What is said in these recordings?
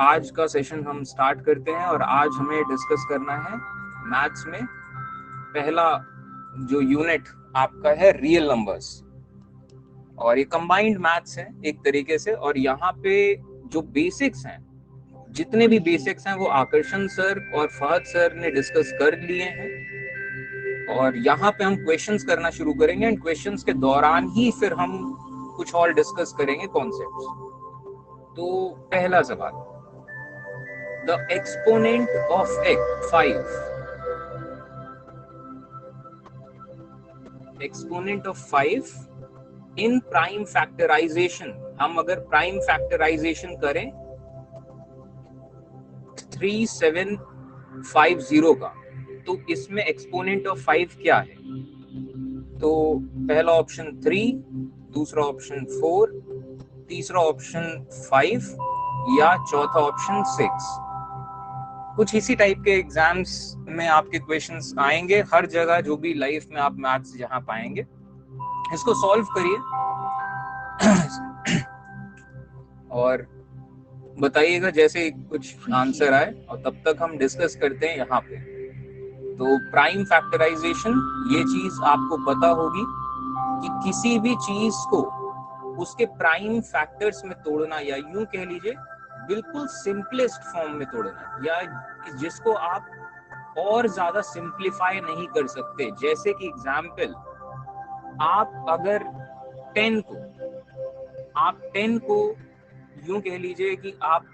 आज का सेशन हम स्टार्ट करते हैं और आज हमें डिस्कस करना है मैथ्स में पहला जो यूनिट आपका है रियल नंबर्स, और ये कंबाइंड मैथ्स है एक तरीके से। और यहाँ पे जो बेसिक्स हैं, जितने भी बेसिक्स हैं वो आकर्षण सर और फहद सर ने डिस्कस कर लिए हैं, और यहाँ पे हम क्वेश्चंस करना शुरू करेंगे एंड क्वेश्चंस के दौरान ही फिर हम कुछ और डिस्कस करेंगे कॉन्सेप्ट्स। तो पहला सवाल, the exponent of 5, exponent of 5 in prime factorization. हम अगर प्राइम फैक्टराइजेशन करें 3750 का, तो इसमें एक्सपोनेंट ऑफ 5 क्या है? तो पहला ऑप्शन 3, दूसरा ऑप्शन 4, तीसरा ऑप्शन 5 या चौथा ऑप्शन 6। कुछ इसी टाइप के एग्जाम्स में आपके क्वेश्चंस आएंगे हर जगह, जो भी लाइफ में आप मैथ्स जहां पाएंगे। इसको सॉल्व करिए और बताइएगा जैसे कुछ आंसर आए, और तब तक हम डिस्कस करते हैं यहाँ पे। तो प्राइम फैक्टराइजेशन, ये चीज आपको पता होगी कि किसी भी चीज को उसके प्राइम फैक्टर्स में तोड़ना, या यूं कह लीजिए बिल्कुल सिंपलेस्ट फॉर्म में तोड़ना, या जिसको आप और ज्यादा सिंप्लीफाई नहीं कर सकते। जैसे कि एग्जाम्पल, आप अगर 10 को यूं कह लीजिए कि आप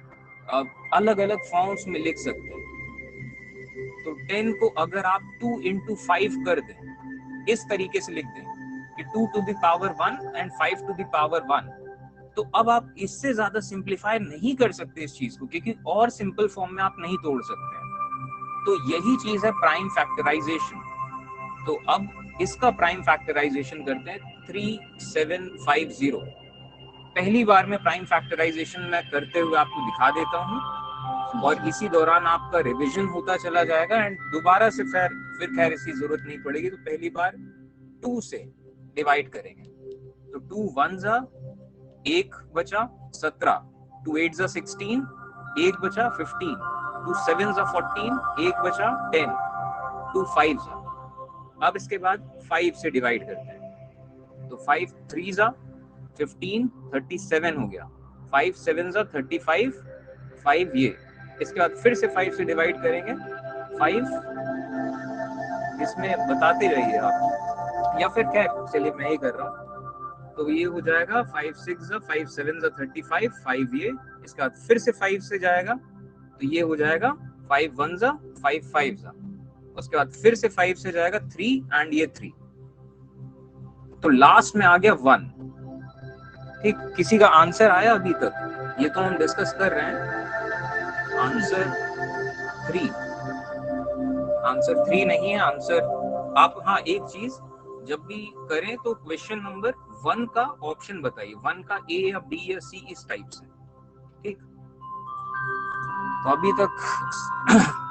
अलग अलग फॉर्म्स में लिख सकते हैं। तो 10 को अगर आप 2 into 5 कर दें, इस तरीके से लिख दें कि 2 to the power 1 and 5 to the power 1, तो अब आप इससे ज्यादा सिंप्लीफाई नहीं कर सकते इस चीज को, क्योंकि और सिंपल फॉर्म में आप नहीं तोड़ सकते हैं। तो यही चीज है प्राइम फैक्टराइजेशन। तो अब इसका प्राइम फैक्टराइजेशन करते हैं 3750। पहली बार में प्राइम फैक्टराइजेशन मैं करते हुए आपको दिखा देता हूँ, और इसी दौरान आपका रिवीजन होता चला जाएगा एंड दोबारा से फिर खैर इसकी जरूरत नहीं पड़ेगी। तो पहली बार 2 से डिवाइड करेंगे, तो 2 1 1 बचा 17, 2 8 16, 1 बचा 15, 2 7 14, 1 बचा 10, 2 5 अब इसके बाद 5 से डिवाइड करते हैं, तो 5 3 15, 37 हो गया, 5 7 35, 5 ये। इसके बाद फिर से 5 से डिवाइड करेंगे, 5 इसमें बताते रहिए आप, या फिर खैर चलिए मैं ही कर रहा हूँ। तो ये हो जाएगा 5 6 5 7 35, 5 ये। इसके बाद फिर से 5 से जाएगा, तो ये हो जाएगा 5 1 5 5। उसके बाद फिर से 5 से जाएगा 3 एंड ये 3, तो लास्ट में आ गया 1। ठीक, किसी का आंसर आया अभी तक? ये तो हम डिस्कस कर रहे हैं। आंसर 3, आंसर 3 नहीं है आंसर। आप हाँ एक चीज, जब भी करें तो क्वेश्चन नंबर 1 का ऑप्शन बताइए, 1 का ए या बी या सी, इस टाइप से। ठीक, तो अभी तक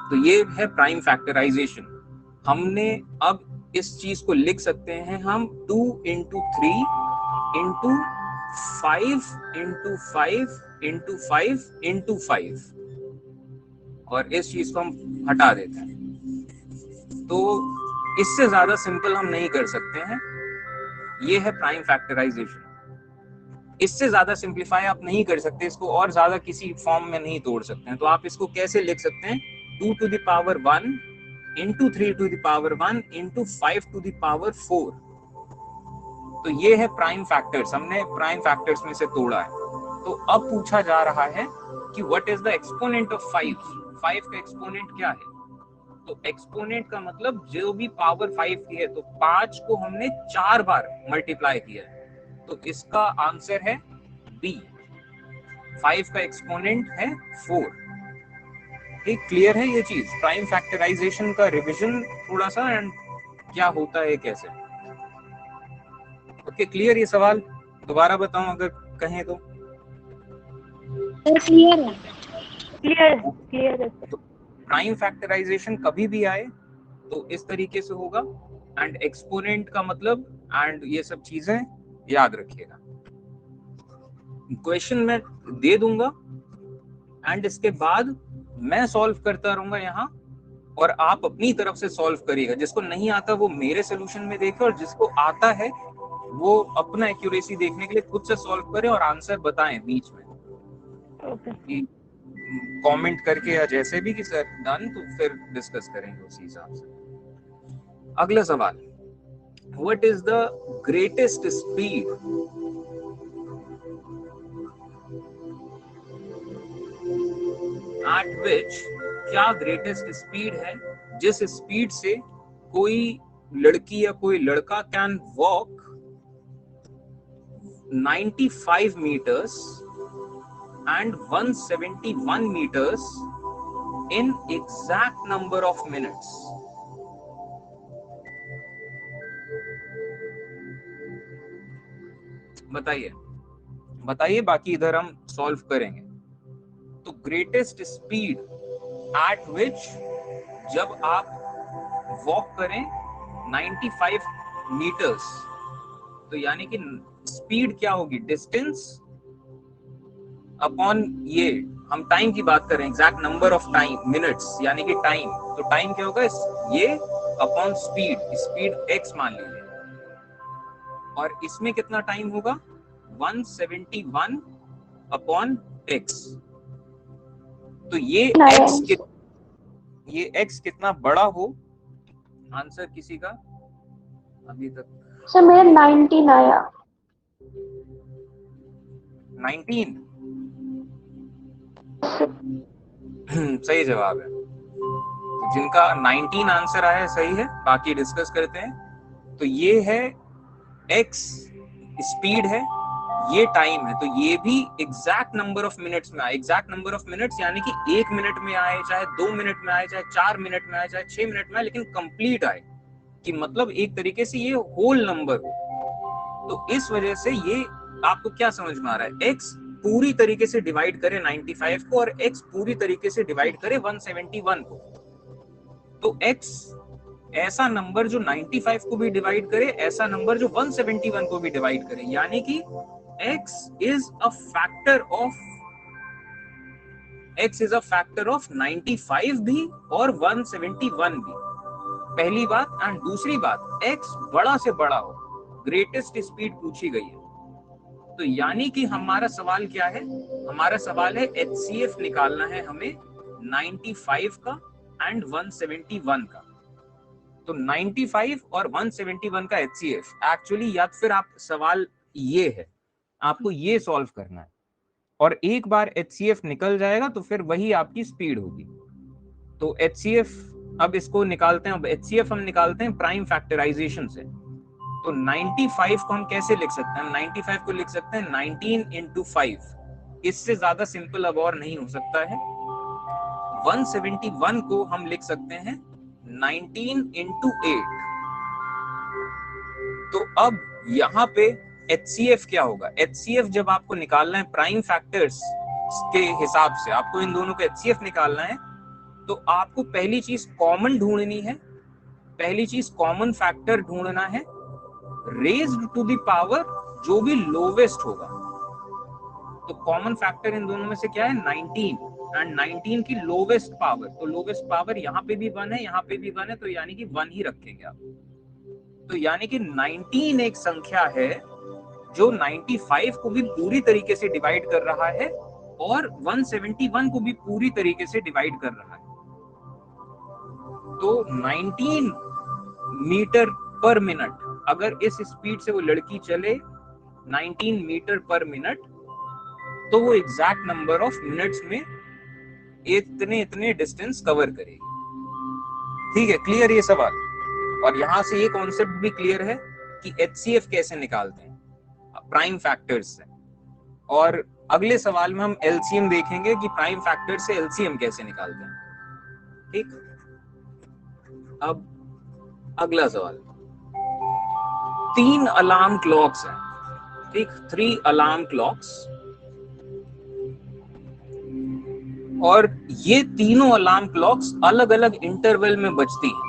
तो ये है प्राइम फैक्टराइजेशन। हमने अब इस चीज को लिख सकते हैं हम 2 into 3 into 5 into 5 into 5 into 5, और इस चीज को हम हटा देते हैं। तो इससे ज्यादा सिंपल हम नहीं कर सकते हैं। ये है प्राइम फैक्टराइजेशन। इससे ज्यादा सिंप्लीफाई आप नहीं कर सकते, इसको और ज्यादा किसी फॉर्म में नहीं तोड़ सकते हैं। तो आप इसको कैसे लिख सकते हैं? 2 to the power 1 into 3 to the power 1 into 5 to the power 4। तो ये है प्राइम फैक्टर्स, हमने प्राइम फैक्टर्स में से तोड़ा है। तो अब पूछा जा रहा है कि what is the exponent of 5? 5 का एक्सपोनेंट क्या है? तो एक्सपोनेंट का मतलब जो भी पावर 5 की है, तो 5 को हमने 4 बार मल्टीप्लाई किया है, तो इसका आंसर है बी। 5 का एक्सपोनेंट है 4। ठीक, क्लियर है ये चीज? प्राइम फैक्टराइजेशन का रिवीजन थोड़ा सा, एंड क्या होता है कैसे। ओके, क्लियर ये सवाल? दोबारा बताऊं अगर कहें तो? क्लियर है, क्लियर है। तो प्राइम फैक्टराइजेशन कभी भी आए तो इस तरीके से होगा, एंड एक्सपोनेंट का मतलब एंड ये सब चीजें याद रखिएगा। क्वेश्चन मैं दे दूंगा, एंड इसके बाद मैं सॉल्व करता रहूंगा यहाँ, और आप अपनी तरफ से सॉल्व करिएगा। जिसको नहीं आता वो मेरे सोल्यूशन में देखे, और जिसको आता है वो अपना एक्यूरेसी देखने के लिए खुद से सॉल्व करे और आंसर बताएं बीच में, कमेंट करके या जैसे भी कि सर डन, तो फिर डिस्कस करेंगे उसी हिसाब से। अगला सवाल, what is the greatest speed at विच, क्या ग्रेटेस्ट स्पीड है जिस स्पीड से कोई लड़की या कोई लड़का can walk 95 meters and 171 meters in exact number of minutes. बताइए बताइए, बाकी इधर हम सॉल्व करेंगे। तो ग्रेटेस्ट स्पीड एट विच जब आप वॉक करें 95 मीटर्स, तो यानी कि स्पीड क्या होगी, डिस्टेंस अपॉन ये, हम टाइम की बात करें, exact number of time, minutes यानी कि टाइम, तो टाइम क्या होगा ये अपॉन स्पीड, स्पीड x मान लीजिए, और इसमें कितना टाइम होगा 171 अपॉन x। तो ये x कितना बड़ा हो, आंसर किसी का अभी तक सर मेरा 19 आया। 19 सही जवाब है। जिनका 19 आंसर आया सही है, बाकी डिस्कस करते हैं। तो ये है x स्पीड है, ये टाइम है, तो ये भी एग्जैक्ट नंबर ऑफ मिनट्स में आए। एग्जैक्ट नंबर ऑफ मिनट्स यानी कि 1 मिनट में आए, चाहे 2 मिनट में आए, चाहे 4 मिनट में आए, चाहे 6 मिनट में आए, लेकिन कंप्लीट आए, कि मतलब एक तरीके से ये होल नंबर हो। तो इस वजह से ये आपको क्या समझ में आ रहा है, x पूरी तरीके से डिवाइड करे 95 को और x पूरी तरीके से डिवाइड करे 171 को। तो x ऐसा नंबर जो 95 को भी डिवाइड करे, ऐसा नंबर जो 171 को भी डिवाइड करे, यानी कि x is a factor of 95 भी और 171 भी, पहली बात। एंड दूसरी बात, x बड़ा से बड़ा हो, ग्रेटेस्ट स्पीड पूछी गई है। तो यानी कि हमारा सवाल क्या है, हमारा सवाल है HCF निकालना है हमें 95 का एंड 171 का। तो 95 और 171 का HCF एक्चुअली, या फिर आप सवाल ये है, आपको ये सॉल्व करना है, और एक बार HCF निकल जाएगा तो फिर वही आपकी स्पीड होगी। तो HCF अब इसको निकालते हैं। अब HCF हम निकालते हैं प्राइम फैक्टराइजेशन से। तो 95 को हम कैसे लिख सकते हैं, 95 को लिख सकते हैं 19 into 5, इससे ज्यादा सिंपल अब और नहीं हो सकता है। 171 को हम लिख सकते हैं 19 into 8। तो अब यहाँ पे HCF क्या होगा, HCF जब आपको निकालना है प्राइम फैक्टर्स के हिसाब से, आपको इन दोनों का HCF निकालना है, तो आपको पहली चीज कॉमन ढूंढनी है, पहली चीज कॉमन फैक्टर ढूंढना है, रेज्ड टू द पावर जो भी लोवेस्ट होगा। तो कॉमन फैक्टर इन दोनों में से क्या है 19, एंड 19 की लोवेस्ट पावर, तो लोवेस्ट पावर यहाँ पे भी 1 है, यहाँ पे भी 1 है, तो यानी कि 1 ही रखेंगे आप। तो यानी कि 19 एक संख्या है जो 95 को भी पूरी तरीके से डिवाइड कर रहा है और 171 को भी पूरी तरीके से डिवाइड कर रहा है। तो 19 मीटर पर मिनट, अगर इस स्पीड से वो लड़की चले 19 मीटर पर मिनट, तो वो एग्जैक्ट नंबर ऑफ मिनट्स में इतने डिस्टेंस कवर करेगी। ठीक है, क्लियर ये सवाल। और यहां से ये कॉन्सेप्ट भी क्लियर है कि HCF कैसे निकालते हैं प्राइम फैक्टर्स से। और अगले सवाल में हम LCM देखेंगे कि प्राइम फैक्टर से LCM कैसे निकालते हैं। ठीक, अब अगला सवाल, 3 अलार्म क्लॉक्स हैं, ठीक, 3 अलार्म क्लॉक्स, और ये तीनों अलार्म क्लॉक्स अलग अलग इंटरवल में बजती हैं।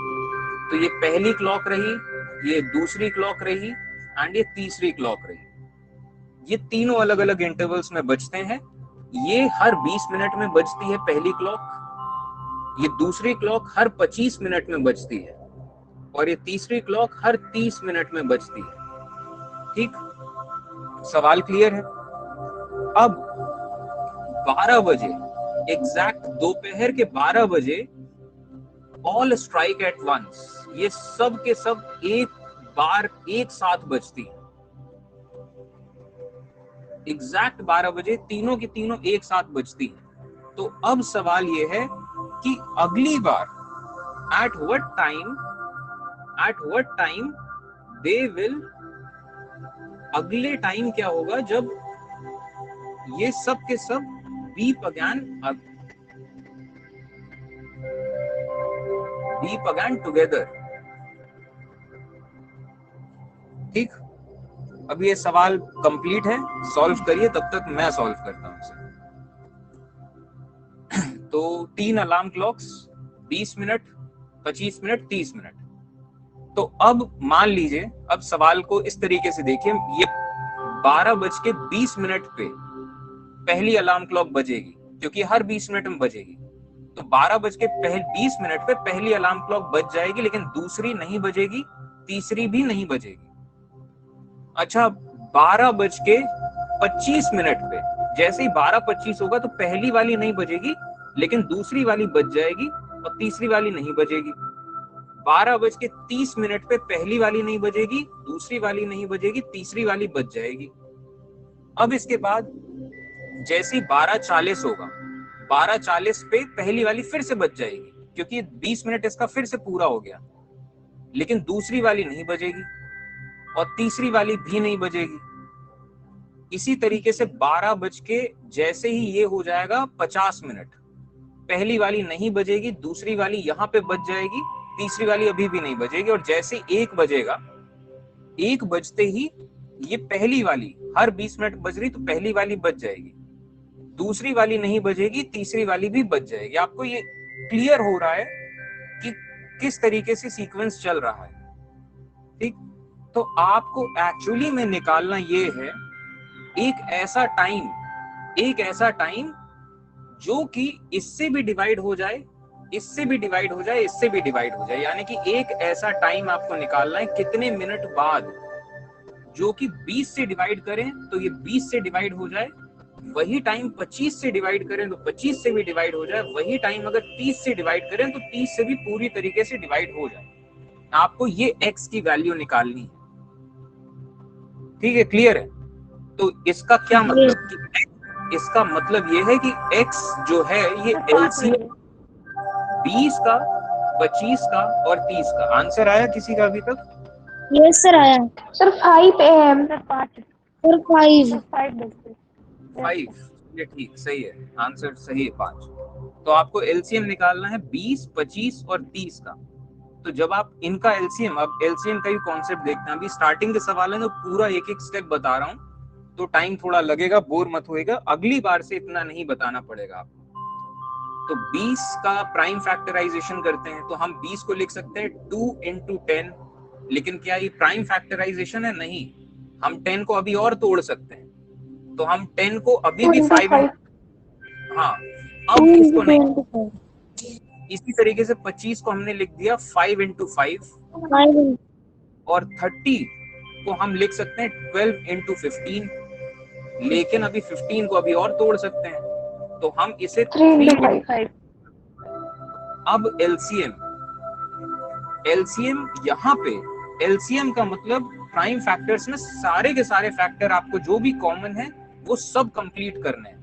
तो ये पहली क्लॉक रही, ये दूसरी क्लॉक रही, एंड ये तीसरी क्लॉक रही। ये तीनों अलग अलग इंटरवल्स में बजते हैं, ये हर 20 मिनट में बजती है पहली क्लॉक, ये दूसरी क्लॉक हर 25 मिनट में बजती है, और ये तीसरी क्लॉक हर 30 मिनट में बजती है। ठीक, सवाल क्लियर है? अब 12 बजे एग्जैक्ट, दोपहर के 12 बजे ऑल स्ट्राइक एट वंस, ये सब के सब एक बार एक साथ बजती है। एग्जैक्ट 12 बजे तीनों की तीनों एक साथ बजती है। तो अब सवाल ये है कि अगली बार at what time they will, अगले टाइम क्या होगा जब ये सब के सब बीप अगेन टुगेदर। ठीक, अब ये सवाल कंप्लीट है, सॉल्व करिए, तब तक मैं सॉल्व करता हूं इसे। तो 3 alarm clocks, 20 minute, 25 minute, 30 minute. तो अब मान लीजिए, अब सवाल को इस तरीके से देखिए, ये 12:20 पे पहली अलार्म क्लॉक बजेगी, क्योंकि हर 20 मिनट में बजेगी। तो 12:20 पे पहली अलार्म क्लॉक बज जाएगी, लेकिन दूसरी नहीं बजेगी, तीसरी भी नहीं बजेगी। अच्छा, 12:25 पे, जैसे ही 12:25 होगा तो पहली वाली नहीं बजेगी, लेकिन दूसरी वाली बज जाएगी और तीसरी वाली नहीं बजेगी। 12:30 पे पहली वाली नहीं बजेगी, दूसरी वाली नहीं बजेगी, तीसरी वाली बज जाएगी। अब इसके बाद जैसे ही 12:40 होगा, 12:40 पे पहली वाली फिर से बज जाएगी, क्योंकि 20 मिनट इसका फिर से पूरा हो गया, लेकिन दूसरी वाली नहीं बजेगी और तीसरी वाली भी नहीं बजेगी। इसी तरीके से 12 बज के जैसे ही ये हो जाएगा 50 मिनट, पहली वाली नहीं बजेगी, दूसरी वाली यहाँ पे बज जाएगी, तीसरी वाली अभी भी नहीं बजेगी, और जैसे 1 बजेगा, 1 बजते ही ये पहली वाली हर 20 मिनट बज रही, तो पहली वाली बज जाएगी, दूसरी वाली नहीं बजेगी, तीसरी वाली भी बज जाएगी। आपको ये क्लियर हो रहा है कि किस तरीके से सीक्वेंस चल रहा है? ठीक, तो आपको एक्चुअली में निकालना ये है एक ऐसा टाइम जो कि इससे भी डिवाइड हो जाए, इससे भी डिवाइड हो जाए, इससे भी डिवाइड हो जाए, यानी कि एक ऐसा टाइम आपको निकालना है कितने मिनट बाद, जो कि 20 से डिवाइड करें तो ये 20 से डिवाइड हो जाए, वही टाइम 25 से डिवाइड करें तो 25 से भी डिवाइड हो जाए, वही टाइम अगर 30 से डिवाइड करें तो 30 से भी पूरी तरीके से डिवाइड हो जाए। आपको ये x की वैल्यू निकालनी है। ठीक है, क्लियर है? तो इसका क्या मतलब कि इसका मतलब ये है कि x जो है ये एलसीएम 20 का, 25 का और 30 का। आंसर आया किसी का अभी तक? यस सर आया सर। 5 AM sir, 5 sir, 5। ये ठीक, सही है, आंसर सही है 5। तो आपको एलसीएम निकालना है 20, 25 और 30 का। तो जब आप इनका एलसीएम, अब एलसीएम का ही कॉन्सेप्ट देखते हैं, अभी स्टार्टिंग के सवाल है तो पूरा एक एक स्टेप बता रहा हूँ, तो टाइम थोड़ा लगेगा, बोर मत होएगा, अगली बार से इतना नहीं बताना पड़ेगा आपको। तो 20 का प्राइम फैक्टराइजेशन करते हैं, तो हम 20 को लिख सकते हैं 2 into 10, लेकिन क्या ये प्राइम फैक्टराइजेशन है? नहीं, हम 10 को अभी और तोड़ सकते हैं, तो हम 10 को अभी भी 5, हाँ, अब इसको नहीं। इसी तरीके से 25 को हमने लिख दिया 5 into 5, और 30 को हम लिख सकते हैं 12 into 15, लेकिन अभी 15 को अभी और तोड़ सकते हैं, तो हम इसे 3 into 5। अब एलसीएम यहाँ पे, एलसीएम का मतलब प्राइम फैक्टर्स में सारे के सारे फैक्टर आपको जो भी कॉमन है वो सब कंप्लीट करने हैं।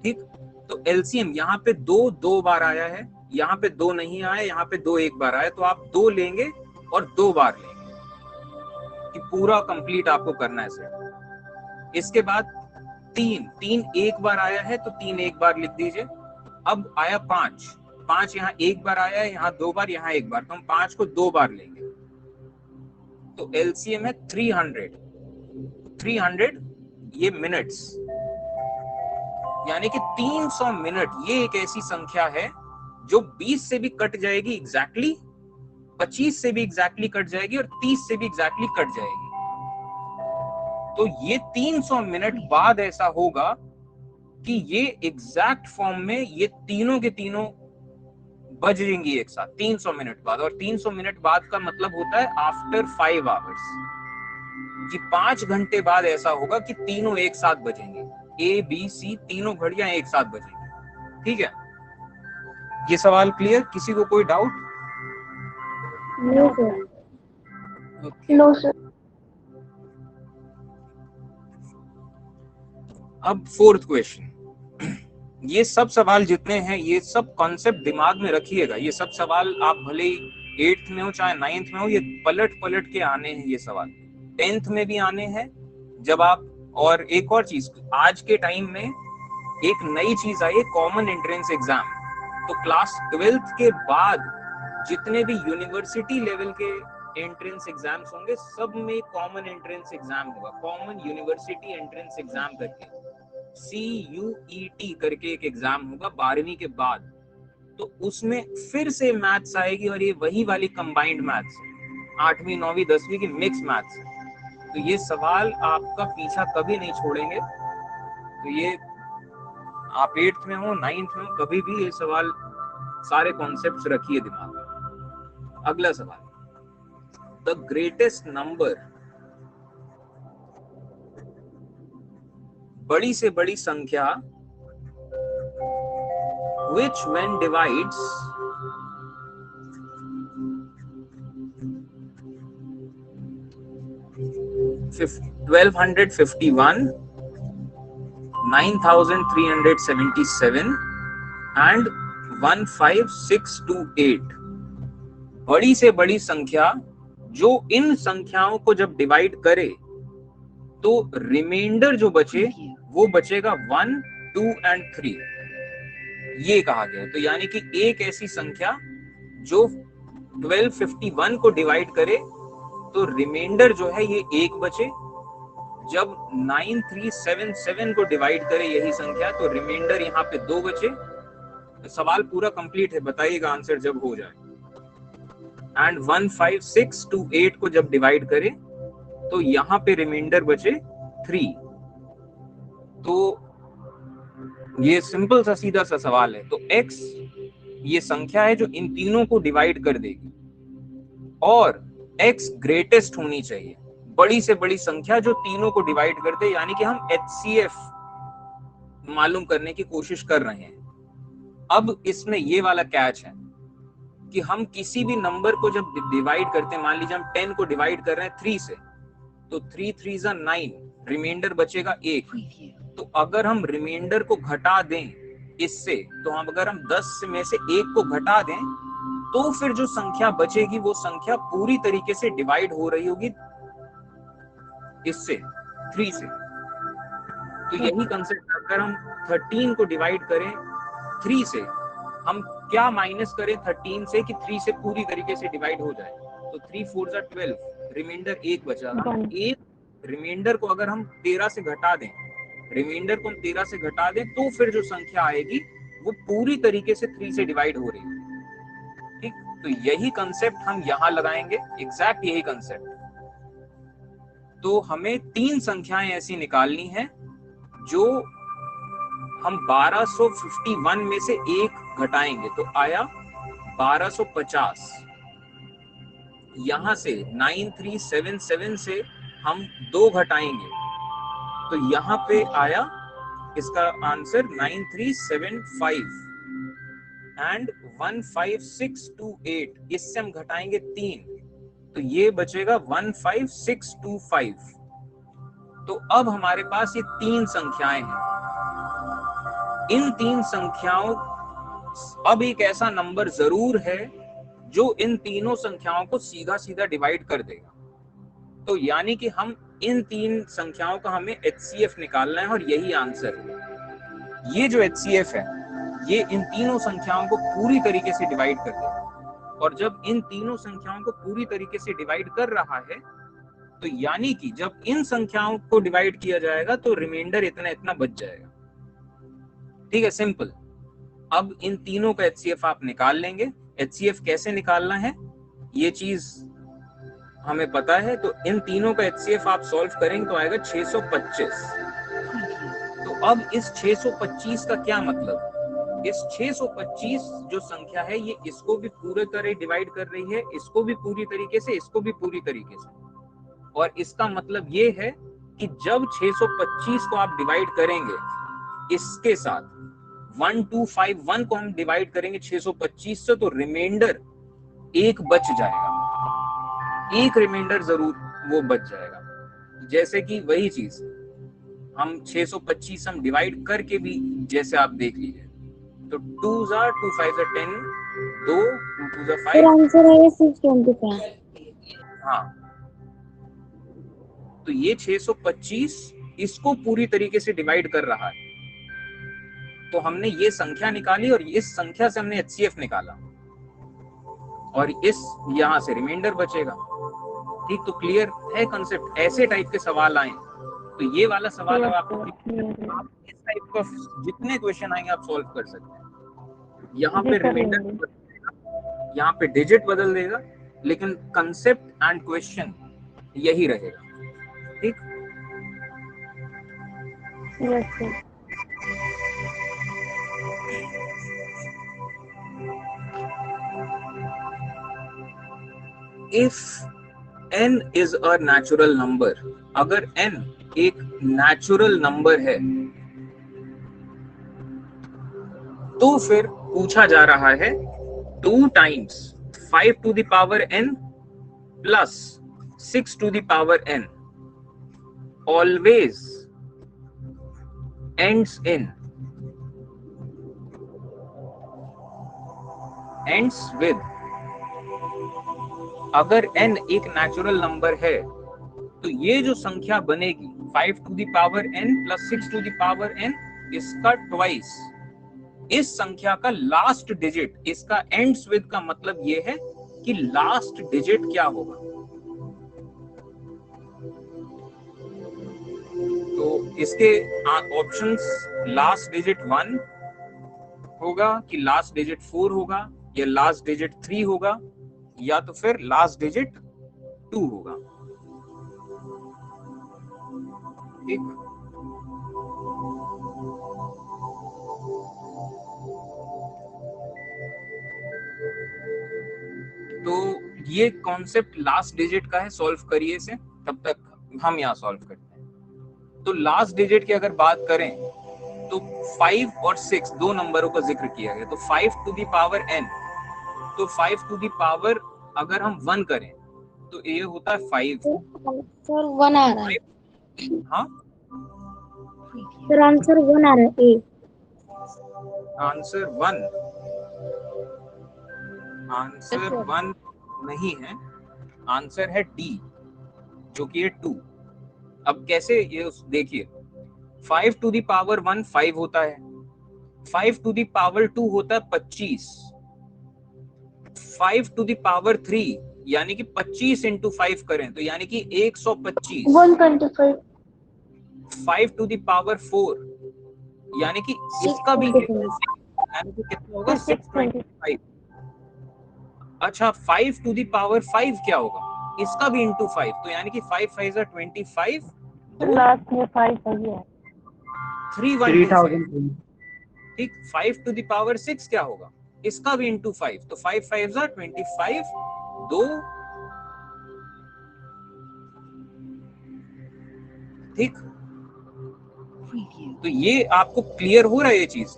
ठीक, तो एलसीएम यहाँ पे 2 बार आया है, यहाँ पे 2 नहीं आया, यहाँ पे 2 एक बार आया, तो आप 2 लेंगे और 2 बार लेंगे कि पूरा कंप्लीट आपको करना है सर। इसके बाद 3 एक बार आया है, तो 3 एक बार लिख दीजिए। अब आया 5 यहाँ एक बार आया है, यहाँ 2 बार, यहाँ 1 बार, तो हम 5 को 2 बार लेंगे, तो एलसीएम है 300 ये मिनट्स, यानी कि 300 मिनट। ये एक ऐसी संख्या है जो 20 से भी कट जाएगी एग्जैक्टली, 25 से भी एग्जैक्टली कट जाएगी और 30 से भी एग्जैक्टली कट जाएगी। तो ये 300 मिनट बाद ऐसा होगा कि ये एग्जैक्ट फॉर्म में ये तीनों के तीनों बजेंगी एक साथ 300 मिनट बाद, और 300 मिनट बाद का मतलब होता है आफ्टर 5 आवर्स, कि 5 घंटे बाद ऐसा होगा कि तीनों एक साथ बजेंगे, ए बी सी तीनों घड़ियां एक साथ बजेंगी। ठीक है, ये सवाल क्लियर? किसी को कोई doubt? No sir. Okay. No sir. अब फोर्थ क्वेश्चन। ये सब सवाल जितने हैं ये सब कॉन्सेप्ट दिमाग में रखिएगा। ये सब सवाल आप भले ही 8th में हो चाहे 9th में हो, ये पलट पलट के आने हैं ये सवाल। 10th में भी आने हैं जब आप, और एक और चीज, आज के टाइम में एक नई चीज आई है, कॉमन एंट्रेंस एग्जाम। तो क्लास 12th के बाद जितने भी यूनिवर्सिटी लेवल के एंट्रेंस एग्जाम्स होंगे सब में कॉमन एंट्रेंस एग्जाम होगा, कॉमन यूनिवर्सिटी एंट्रेंस एग्जाम करके, CUET करके एक एग्जाम होगा 12वीं के बाद। तो उसमें फिर से मैथ्स आएगी, और ये वही वाली कंबाइंड मैथ्स, 8वीं 9वीं 10वीं की मिक्स मैथ्स। तो ये सवाल आपका पीछा कभी नहीं छोड़ेंगे। तो ये आप 8th में हो 9th में हो, कभी भी ये सवाल सारे कॉन्सेप्ट्स रखिए दिमाग में। अगला सवाल, द ग्रेटेस्ट नंबर, बड़ी से बड़ी संख्या which when divides twelve hundred 9,377 and 15628, बड़ी से बड़ी संख्या जो इन संख्याओं को जब डिवाइड करे तो रिमाइंडर जो बचे वो बचेगा 1, 2 and 3, ये कहा गया। तो यानी कि एक ऐसी संख्या जो 1251 को डिवाइड करे तो रिमाइंडर जो है ये 1 बचे, जब 9377 को डिवाइड करे यही संख्या तो रिमाइंडर यहाँ पे 2 बचे। तो सवाल पूरा कंप्लीट है, बताइएगा आंसर जब हो जाए। एंड 15628 को जब डिवाइड करे तो यहाँ पे रिमाइंडर बचे 3। तो ये सिंपल सा सीधा सा सवाल है। तो x ये संख्या है जो इन तीनों को डिवाइड कर देगी, और x ग्रेटेस्ट होनी चाहिए, बड़ी से बड़ी संख्या जो तीनों को डिवाइड कर दे, यानी कि हम HCF मालूम करने की कोशिश कर रहे हैं। अब इसमें ये वाला कैच है कि हम किसी भी नंबर को जब डिवाइड करते हैं, मान लीजिए हम 10 को डिवाइड कर रहे हैं 3 से, तो 3 3 9, रिमाइंडर बचेगा 1। तो अगर हम रिमाइंडर को घटा दें इससे, तो हम अगर हम 10 में से 1 को घटा दें तो फिर जो संख्या बचेगी वो संख्या पूरी तरीके से डिवाइड हो रही होगी इससे, 3 से। तो यही कंसेप्ट, अगर हम 13 को डिवाइड करें 3 से, हम क्या माइनस करें 13 से कि 3 से पूरी तरीके से डिवाइड हो जाए। तो 3 4 12, रिमाइंडर 1 बचा। हम एक रिमाइंडर को अगर हम 13 से घटा दें, रिमाइंडर को हम 13 से घटा दें तो फिर जो संख्या आएगी वो पूरी तरीके से 3 से डिवाइड हो रही है। ठीक, तो यही कंसेप्ट हम यहां लगाएंगे, एग्जैक्ट यही कंसेप्ट। तो हमें 3 संख्याएं ऐसी निकालनी है जो हम 1251 में से 1 घटाएंगे तो आया 1250। यहां से 9377 से हम 2 घटाएंगे तो यहाँ पे आया इसका आंसर 9375 एंड 15628, इससे हम घटाएंगे 3 तो ये बचेगा 15625। तो अब हमारे पास ये 3 संख्याएं हैं। इन 3 संख्याओं, अब एक ऐसा नंबर जरूर है जो इन तीनों संख्याओं को सीधा सीधा डिवाइड कर देगा। तो यानी कि हम इन 3 संख्याओं का हमें HCF निकालना है और यही आंसर है। ये जो HCF है ये इन तीनों संख्याओं को पूरी तरीके से डिवाइड कर देगा, और जब इन तीनों संख्याओं को पूरी तरीके से डिवाइड कर रहा है तो यानी कि जब इन संख्याओं को डिवाइड किया जाएगा तो रिमाइंडर इतना इतना बच जाएगा। ठीक है, सिंपल। अब इन तीनों का HCF आप निकाल लेंगे। HCF कैसे निकालना है ये चीज हमें पता है। तो इन तीनों का HCF आप सॉल्व करेंगे तो आएगा 625। तो अब इस 625 का क्या मतलब, इस 625 जो संख्या है ये इसको भी पूरे तरह डिवाइड कर रही है, इसको भी पूरी तरीके से, इसको भी पूरी तरीके से। और इसका मतलब ये है कि जब 625 को आप डिवाइड करेंगे इसके साथ 1251 को हम डिवाइड करेंगे 625 से, तो रिमाइंडर एक बच जाएगा, एक रिमाइंडर जरूर वो बच जाएगा। जैसे कि वही चीज हम 625 हम डिवाइड करके भी जैसे आप देख लीजिए, तो 2 are 2 5 are 10, 2 2 2 5। आंसर है 625। हाँ, तो ये 625 इसको पूरी तरीके से डिवाइड कर रहा है, तो हमने ये संख्या निकाली और इस संख्या से हमने HCF निकाला और इस यहां से रिमाइंडर बचेगा। ठीक, तो क्लियर है कंसेप्ट? ऐसे टाइप के सवाल आए तो ये वाला सवाल अब आपको, आप इस टाइप का जितने क्वेश्चन आएंगे आप सॉल्व कर सकते हैं। यहाँ पे रिमाइंडर, यहाँ पे डिजिट बदल देगा, लेकिन कंसेप्ट एंड क्वेश्चन यही रहेगा। ठीक, if n is a natural number, अगर n एक नेचुरल नंबर है तो फिर पूछा जा रहा है 2 times 5 to the power n plus 6 to the power n always ends with, अगर n एक नेचुरल नंबर है तो ये जो संख्या बनेगी 5 to the power n plus 6 to the power n, इसका ट्वाइस, इस संख्या का लास्ट डिजिट, इसका एंड्स विद का मतलब ये है कि लास्ट डिजिट क्या होगा। तो इसके ऑप्शंस, लास्ट डिजिट 1 होगा कि लास्ट डिजिट 4 होगा या लास्ट डिजिट 3 होगा या तो फिर लास्ट डिजिट 2 होगा। ठीक, तो ये कॉन्सेप्ट लास्ट डिजिट का है, सॉल्व करिए इसे, तब तक हम यहाँ सॉल्व करते हैं। तो लास्ट डिजिट की अगर बात करें तो 5 और 6 दो नंबरों का जिक्र किया गया, तो 5 to the power n, तो 5 to the power अगर हम 1 करें तो ये होता है 5। सर 1 आ रहा है। हाँ सर आंसर 1 आ रहा है, ए। आंसर 1, आंसर 1 नहीं है, आंसर है डी जो कि है 2। अब कैसे ये देखिए, 5 to the power 1 5 होता है, 5 to the power 2 होता है 25, 5 to the power 3 यानी कि 25 into 5 करें तो यानी कि 125, 125, 5 to the power 4 यानी कि इसका भी यानी कि कितना होगा 625। अच्छा 5 to the power 5 क्या होगा, इसका भी into 5, तो यानी कि 5 5 are 25, लास्ट में 5 सही है, 3125। ठीक, 5 to the power 6 क्या होगा, इसका भी into 5, तो 5 5 are 25, 2। ठीक, तो ये आपको क्लियर हो रहा है ये चीज।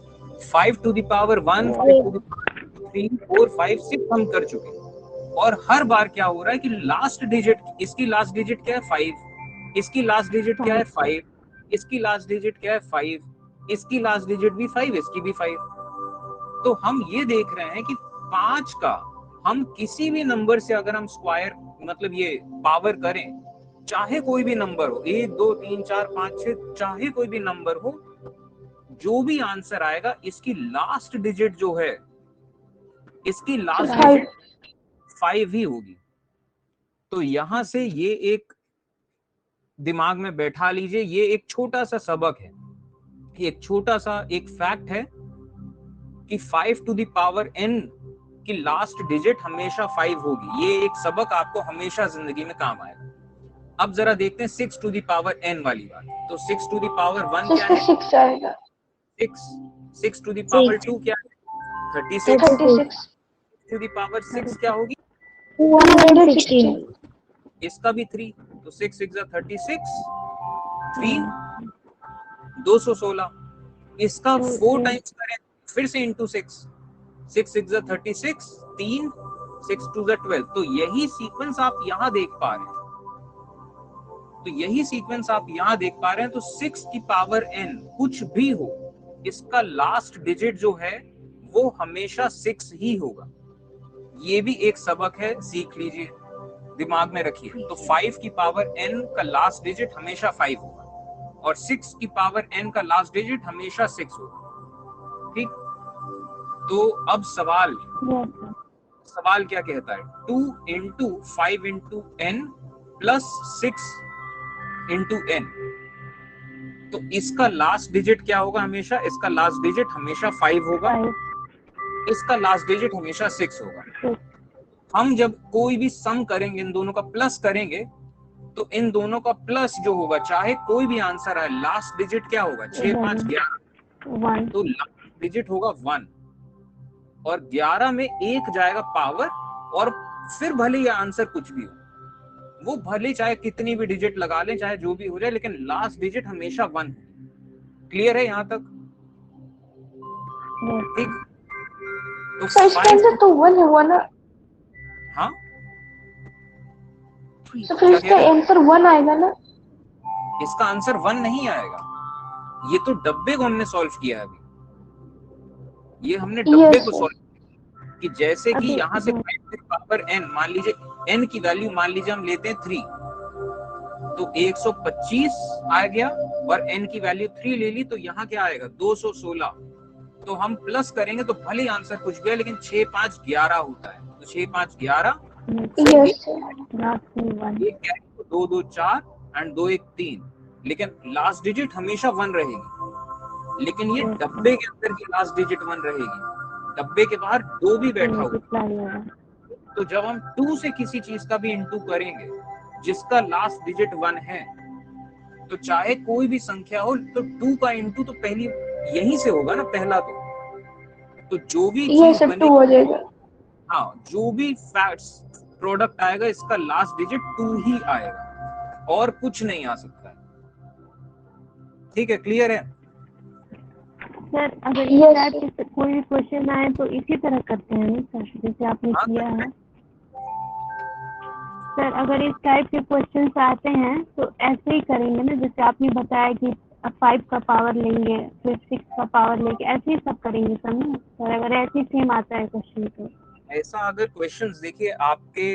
5 to the power 1, 5 to the power 3, 4, 5, 6 हम कर चुके हैं, और हर बार क्या हो रहा है कि लास्ट डिजिट, इसकी लास्ट डिजिट क्या है 5, इसकी लास्ट डिजिट क्या है 5, इसकी लास्ट डिजिट क्या है 5, इसकी लास्ट डिजिट भी 5, इसकी भी 5। तो हम ये देख रहे हैं कि 5 का हम किसी भी नंबर से अगर हम स्क्वायर मतलब ये पावर करें, चाहे कोई भी नंबर हो, 1 2 3 4 5 6, चाहे कोई भी नंबर हो, जो भी आंसर आएगा इसकी लास्ट डिजिट जो है, इसकी लास्ट डिजिट 5 ही होगी। तो यहां से ये एक दिमाग में बैठा लीजिए, ये एक छोटा सा सबक है, एक छोटा सा एक फैक्ट है कि 5 to the power n की लास्ट डिजिट हमेशा 5 होगी। ये एक सबक आपको हमेशा जिंदगी में काम आएगा। अब जरा देखते हैं 6 टू द पावर n वाली बात। तो 6 टू द पावर 1 क्या है? 66 आएगा। 6 टू द पावर 2 क्या है? 36 36 टू द पावर 6 क्या होगी? 116 इसका भी 3, तो 6 6 36, 3 216। इसका 4 टाइम्स करें फिर से इंटू 6 6 6 36, 3 6 2 12। तो यही सीक्वेंस आप यहाँ देख पा रहे हैं। तो यही सीक्वेंस आप यहाँ देख पा रहे हैं। तो 6 की पावर n कुछ भी हो, इसका लास्ट डिजिट जो है वो हमेशा 6 ही होगा। ये भी एक सबक है, सीख लीजिए, दिमाग में रखिए। तो 5 की पावर n का लास्ट डिजिट हमेशा 5 होगा और 6 की पावर n का लास्ट डिजिट हमेशा 6 होगा। ठीक, तो अब सवाल क्या कहता है? 2 into 5 into n plus 6 into n। तो इसका लास्ट डिजिट क्या होगा? हमेशा इसका लास्ट डिजिट हमेशा 5 होगा, इसका लास्ट डिजिट हमेशा 6 होगा। हम जब कोई भी सम करेंगे, इन दोनों का प्लस करेंगे, तो इन दोनों का प्लस जो होगा, चाहे कोई भी आंसर आए, लास्ट डिजिट क्या होगा? 6 5 11, तो लास्ट डिजिट होगा 1 और 11 में 1 जाएगा पावर। और फिर भले ये आंसर कुछ भी हो, वो भले चाहे कितनी भी डिजिट लगा लें, चाहे जो भी हो जाए, लेकिन लास्ट डिजिट हमेशा 1। क्लियर है यहाँ तक? ठीक, तो इसका आंसर तो 1 हुआ ना? हाँ, तो फिर इसका आंसर 1 आएगा ना? इसका आंसर 1 नहीं आएगा। ये तो डब्बे को हमने सॉल्व किया है अभी। ये हमने डब्बे को सॉल्व किया कि जैसे कि यहाँ से 5 की पावर n, मान लीजिए n की वैल्यू मान लीजिए हम लेते हैं 3, तो 125 आ गया और n की वैल्यू 3 ले ली, तो यहाँ क्या आएगा? 216। तो हम प्लस करेंगे तो भले आंसर कुछ भी है, लेकिन 6 5 11 होता है। तो 6 5 11, 2 2 4 एंड 2 1 3, लेकिन लास्ट डिजिट हमेशा 1 रहेगी। लेकिन ये डब्बे के अंदर की लास्ट डिजिट 1 रहेगी, डब्बे के बाहर 2 भी बैठा हुआ। तो जब हम 2 से किसी चीज का भी इंटू करेंगे जिसका लास्ट डिजिट 1 है, तो चाहे कोई भी संख्या हो, तो 2 का इंटू तो पहली यहीं से होगा ना, पहला। तो जो भी चीज बनेगी, हो जाएगा। हाँ, जो भी फैक्ट्स प्रोडक्ट आएगा, इसका लास्ट डिजिट 2 ही आएगा और कुछ नहीं आ सकता है। ठीक है, क्लियर है? सर अगर इस टाइप के कोई भी क्वेश्चन आए तो इसी तरह करते हैं ना सर, जैसे आपने किया है? सर अगर इस टाइप के क्वेश्चन आते हैं तो ऐसे ही करेंगे ना, जैसे आपने बताया कि 5 का पावर लेंगे फिर 6 का पावर लेंगे, ऐसे ही सब करेंगे सर ना सर, अगर ऐसे ही सेम आता है क्वेश्चन तो? ऐसा अगर क्वेश्चंस देखिए आपके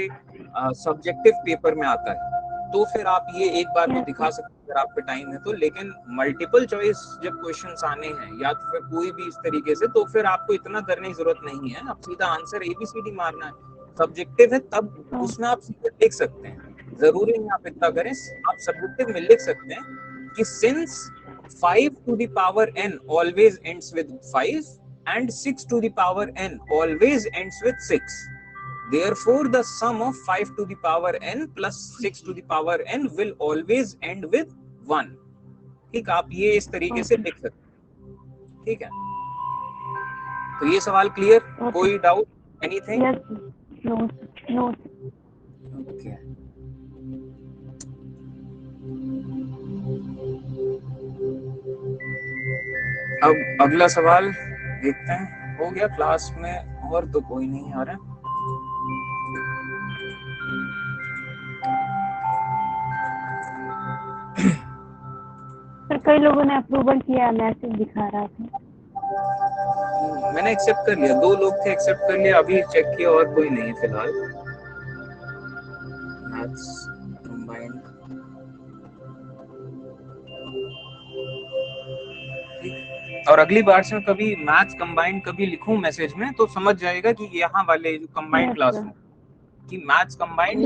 सब्जेक्टिव पेपर में आता है तो फिर आप ये एक बार तो दिखा सकते हैं अगर आपके टाइम है तो, लेकिन मल्टीपल चॉइस जब क्वेश्चंस आने हैं या तो फिर कोई भी इस तरीके से, तो फिर आपको इतना करने की जरूरत नहीं है। आप सीधा आंसर ABCD मारना है। सब्जेक्टिव है तब उसमें आप सीधे लिख सकते हैं, जरूरी नहीं आप इतना करें। आप सब्जेक्टिव में लिख सकते हैं कि since 5 to the power n always ends with 5 and 6 to the power n always ends with 6, therefore the sum of 5 to the power n plus 6 to the power n will always end with 1। ठीक, आप ये इस तरीके से लिख सकते हैं। ठीक है, तो ये सवाल क्लियर? कोई डाउट, एनीथिंग? नो। ओके, अब अगला सवाल देखते हैं। हो गया क्लास में, और तो कोई नहीं आ रहा। सर कई लोगों ने अप्रूवल किया, मैसेज दिखा रहा था। मैंने एक्सेप्ट कर लिया, 2 लोग थे, एक्सेप्ट कर लिया, अभी चेक किया और कोई नहीं फिलहाल। मैथ्स कंबाइंड, और अगली बार से कभी मैथ्स कंबाइंड कभी लिखूं मैसेज में तो समझ जाएगा कि यहाँ वाले जो कंबाइंड क्लास में कि मैथ्स कंबाइंड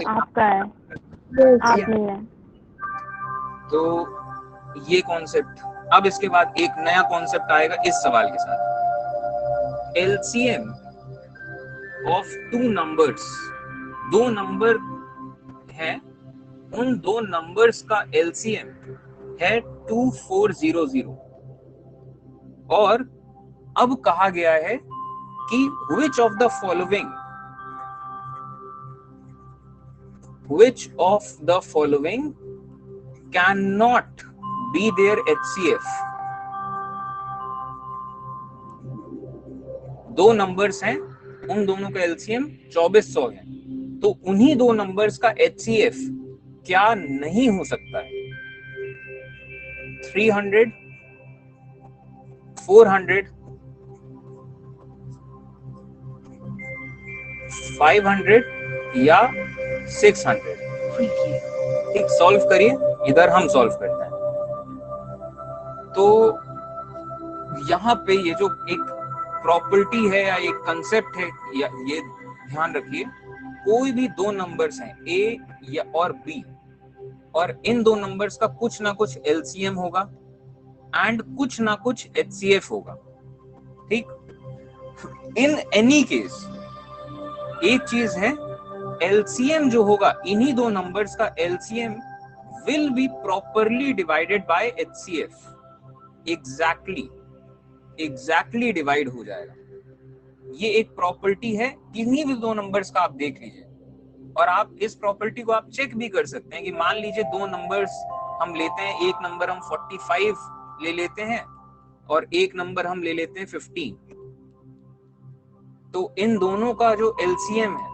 आपका है, आपने है। तो ये कॉन्सेप्ट, अब इसके बाद एक नया कॉन्सेप्ट आएगा इस सवाल के साथ। LCM ऑफ 2 नंबर्स, 2 नंबर है उन दो नंबर्स का एलसीएम है 2400 और अब कहा गया है कि which of the following cannot be their HCF। दो नंबर्स हैं, उन दोनों का एलसीएम 2400 है, तो उन्हीं दो नंबर्स का HCF क्या नहीं हो सकता है? 300, 400, 500 या 600। ठीक, सॉल्व करिए, इधर हम सॉल्व करते हैं। तो यहाँ पे ये जो एक प्रॉपर्टी है या एक कंसेप्ट है, या ये ध्यान रखिए, कोई भी दो नंबर्स हैं ए या और बी, और इन दो नंबर्स का कुछ ना कुछ एलसीएम होगा एंड कुछ ना कुछ एचसीएफ होगा। ठीक, इन एनी केस एक चीज है, एलसीएम जो होगा इन्हीं दो नंबर्स का LCM will be properly divided by HCF. Exactly divide हो जाएगा। ये एक प्रॉपर्टी है, किन्हीं भी दो नंबर्स का आप देख लीजिए, और आप इस प्रॉपर्टी को आप चेक भी कर सकते हैं कि मान लीजिए दो नंबर्स हम लेते हैं, एक नंबर हम 45 ले लेते हैं और एक नंबर हम ले लेते हैं 15, तो इन दोनों का जो एलसीएम है,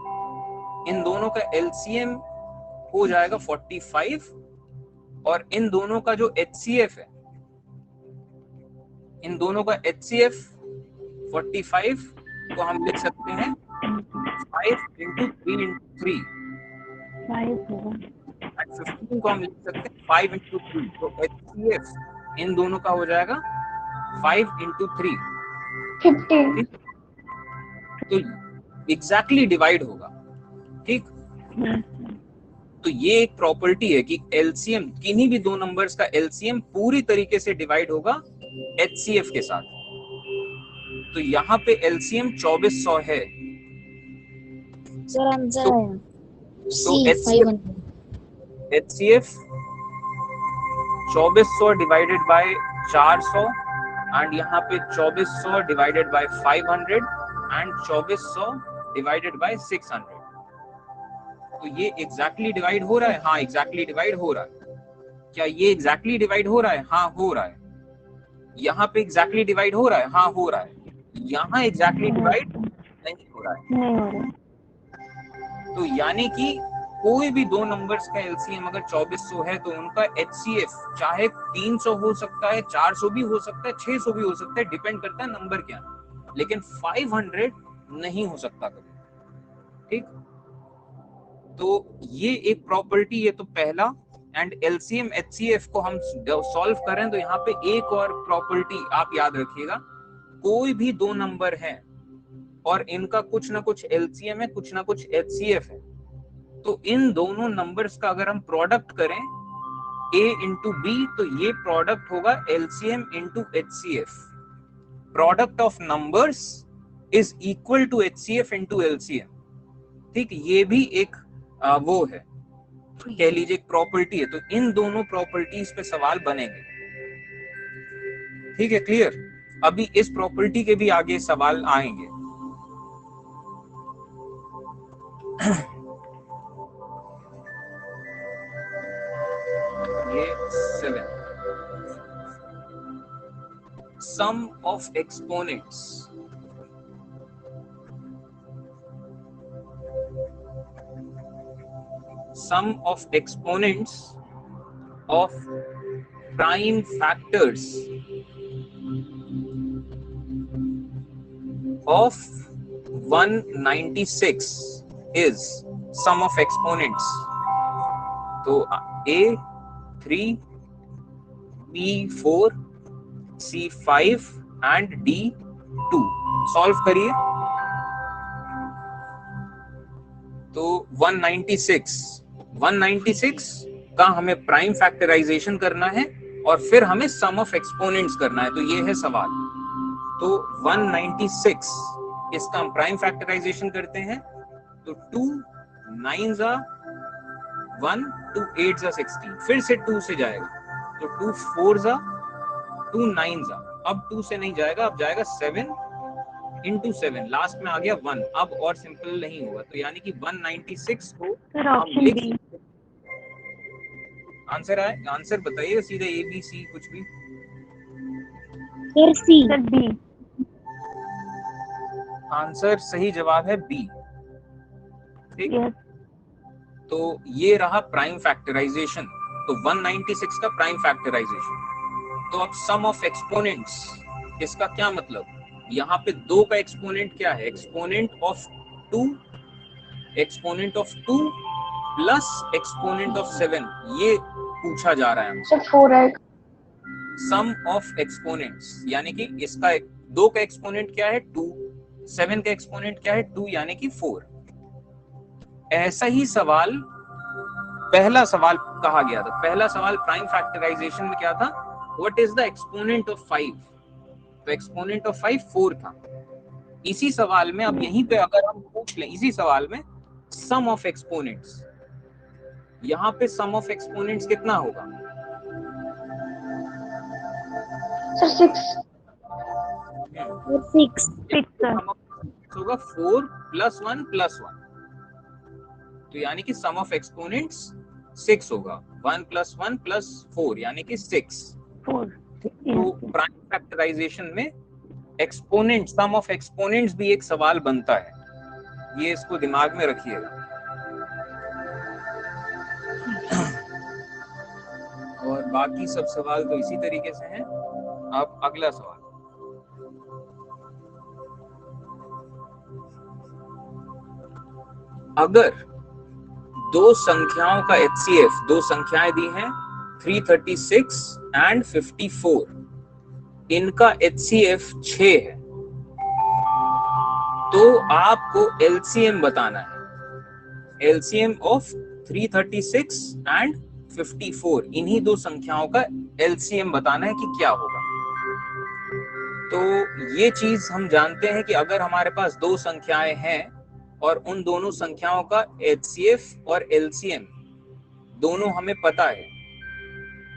इन दोनों का एलसीएम हो जाएगा 45, और इन दोनों का जो एचसीएफ है, इन दोनों का एचसीएफ 45 को हम लिख सकते हैं 5 into 3 into 3, 15 को हम लिख सकते हैं 5 into 3, तो एचसीएफ इन दोनों का हो जाएगा 5 into 3, 15। तो एग्जैक्टली डिवाइड होगा। ठीक, तो ये एक प्रॉपर्टी है कि एलसीएम, किन्हीं भी दो नंबर्स का एलसीएम पूरी तरीके से डिवाइड होगा एचसीएफ के साथ। तो यहाँ पे एलसीएम 2400 है, सर आंसर है तो एचसीएफ 2400 डिवाइडेड बाय 400 एंड यहाँ पे 2400 divided by 500 and 2400 divided by 600। तो ये एग्जैक्टली डिवाइड हो रहा है? हाँ, एग्जैक्टली डिवाइड हो रहा है। क्या ये एग्जैक्टली डिवाइड हो रहा है? हाँ, हो रहा है। यहाँ पे एग्जैक्टली डिवाइड हो रहा है? हाँ, हो रहा है। यहाँ एग्जैक्टली डिवाइड नहीं हो रहा है। तो यानी कि कोई भी दो नंबर्स का एलसीएम अगर 2400 है तो उनका एचसीएफ चाहे 300 हो सकता है, 400 भी हो सकता है, 600 भी हो सकता है, डिपेंड करता है नंबर क्या, लेकिन 500 नहीं हो सकता कभी। ठीक, तो ये एक प्रॉपर्टी, ये तो पहला। एंड एलसीएम एचसीएफ को हम सॉल्व करें तो यहाँ पे एक और प्रॉपर्टी आप याद रखिएगा, कोई भी दो नंबर है और इनका कुछ ना कुछ एलसीएम है, कुछ ना कुछ एचसीएफ है, तो इन दोनों नंबर्स का अगर हम प्रोडक्ट करें a इंटू बी, तो ये प्रोडक्ट होगा LCM into HCF. Product of numbers is equal to HCF into LCM. ठीक, ये भी एक वो है, कह लीजिए एक प्रॉपर्टी है। तो इन दोनों प्रॉपर्टीज पे सवाल बनेंगे। ठीक है, क्लियर? अभी इस प्रॉपर्टी के भी आगे सवाल आएंगे। ये 7, sum of exponents of prime factors of 196 is sum of exponents। तो A3, B4, C5 and D2 solve करिए। तो 196 का हमें प्राइम फैक्टराइजेशन करना है और फिर हमें सम ऑफ एक्सपोनेंट्स करना है। तो ये है सवाल। तो 196 इसका हम प्राइम फैक्टराइजेशन करते हैं, तो 2 9s are 1 2 8 जा 16, फिर से 2 से जाएगा तो 2 4 जा 2 9 जा, अब 2 से नहीं जाएगा, अब जाएगा 7 into 7, लास्ट में आ गया 1, अब और सिंपल नहीं होगा, तो यानी कि 196 को सर हम ऑप्शन लिख बी। आंसर आए, आंसर बताइए सीधे ए बी सी कुछ भी। Sir C. Sir B. Answer सही जवाब है बी। ठीक, यस। तो ये रहा प्राइम फैक्टराइजेशन, तो 196 का प्राइम फैक्टराइजेशन। तो अब सम ऑफ एक्सपोनेंट्स, इसका क्या मतलब, यहाँ पे 2 का एक्सपोनेंट क्या है, exponent of 2 plus exponent of 7, ये पूछा जा रहा है हमसे। Sir 4x। Some of exponents यानी कि इसका 2 का एक्सपोनेंट क्या है 2, 7 का एक्सपोनेंट क्या है 2 यानी कि 4। ऐसा ही सवाल पहला सवाल कहा गया था, पहला सवाल प्राइम फैक्टराइजेशन में क्या था, what is the exponent of 5, तो एक्सपोनेंट ऑफ 5 4 था। इसी सवाल में अब यहीं पे अगर हम पूछ लें, इसी सवाल में सम ऑफ एक्सपोनेंट्स, यहाँ पे सम ऑफ एक्सपोनेंट्स कितना होगा, सर 6। 6 सर। होगा 4 + 1 + 1, तो यानी कि सम ऑफ एक्सपोनेंट्स 6 होगा, 1 + 1 + 4 यानी कि 6। 4। तो प्राइम फैक्टराइजेशन में एक्सपोनेंट, सम ऑफ एक्सपोनेंट्स भी एक सवाल बनता है, ये इसको दिमाग में रखिएगा। और बाकी सब सवाल तो इसी तरीके से हैं। अब अगला सवाल, अगर दो संख्याओं का HCF, दो संख्याएं दी हैं 336 एंड 54, इनका HCF 6 है, तो आपको LCM बताना है, LCM ऑफ 336 एंड 54, इन्हीं दो संख्याओं का LCM बताना है कि क्या होगा। तो ये चीज हम जानते हैं कि अगर हमारे पास दो संख्याएं हैं और उन दोनों संख्याओं का HCF और LCM दोनों हमें पता है,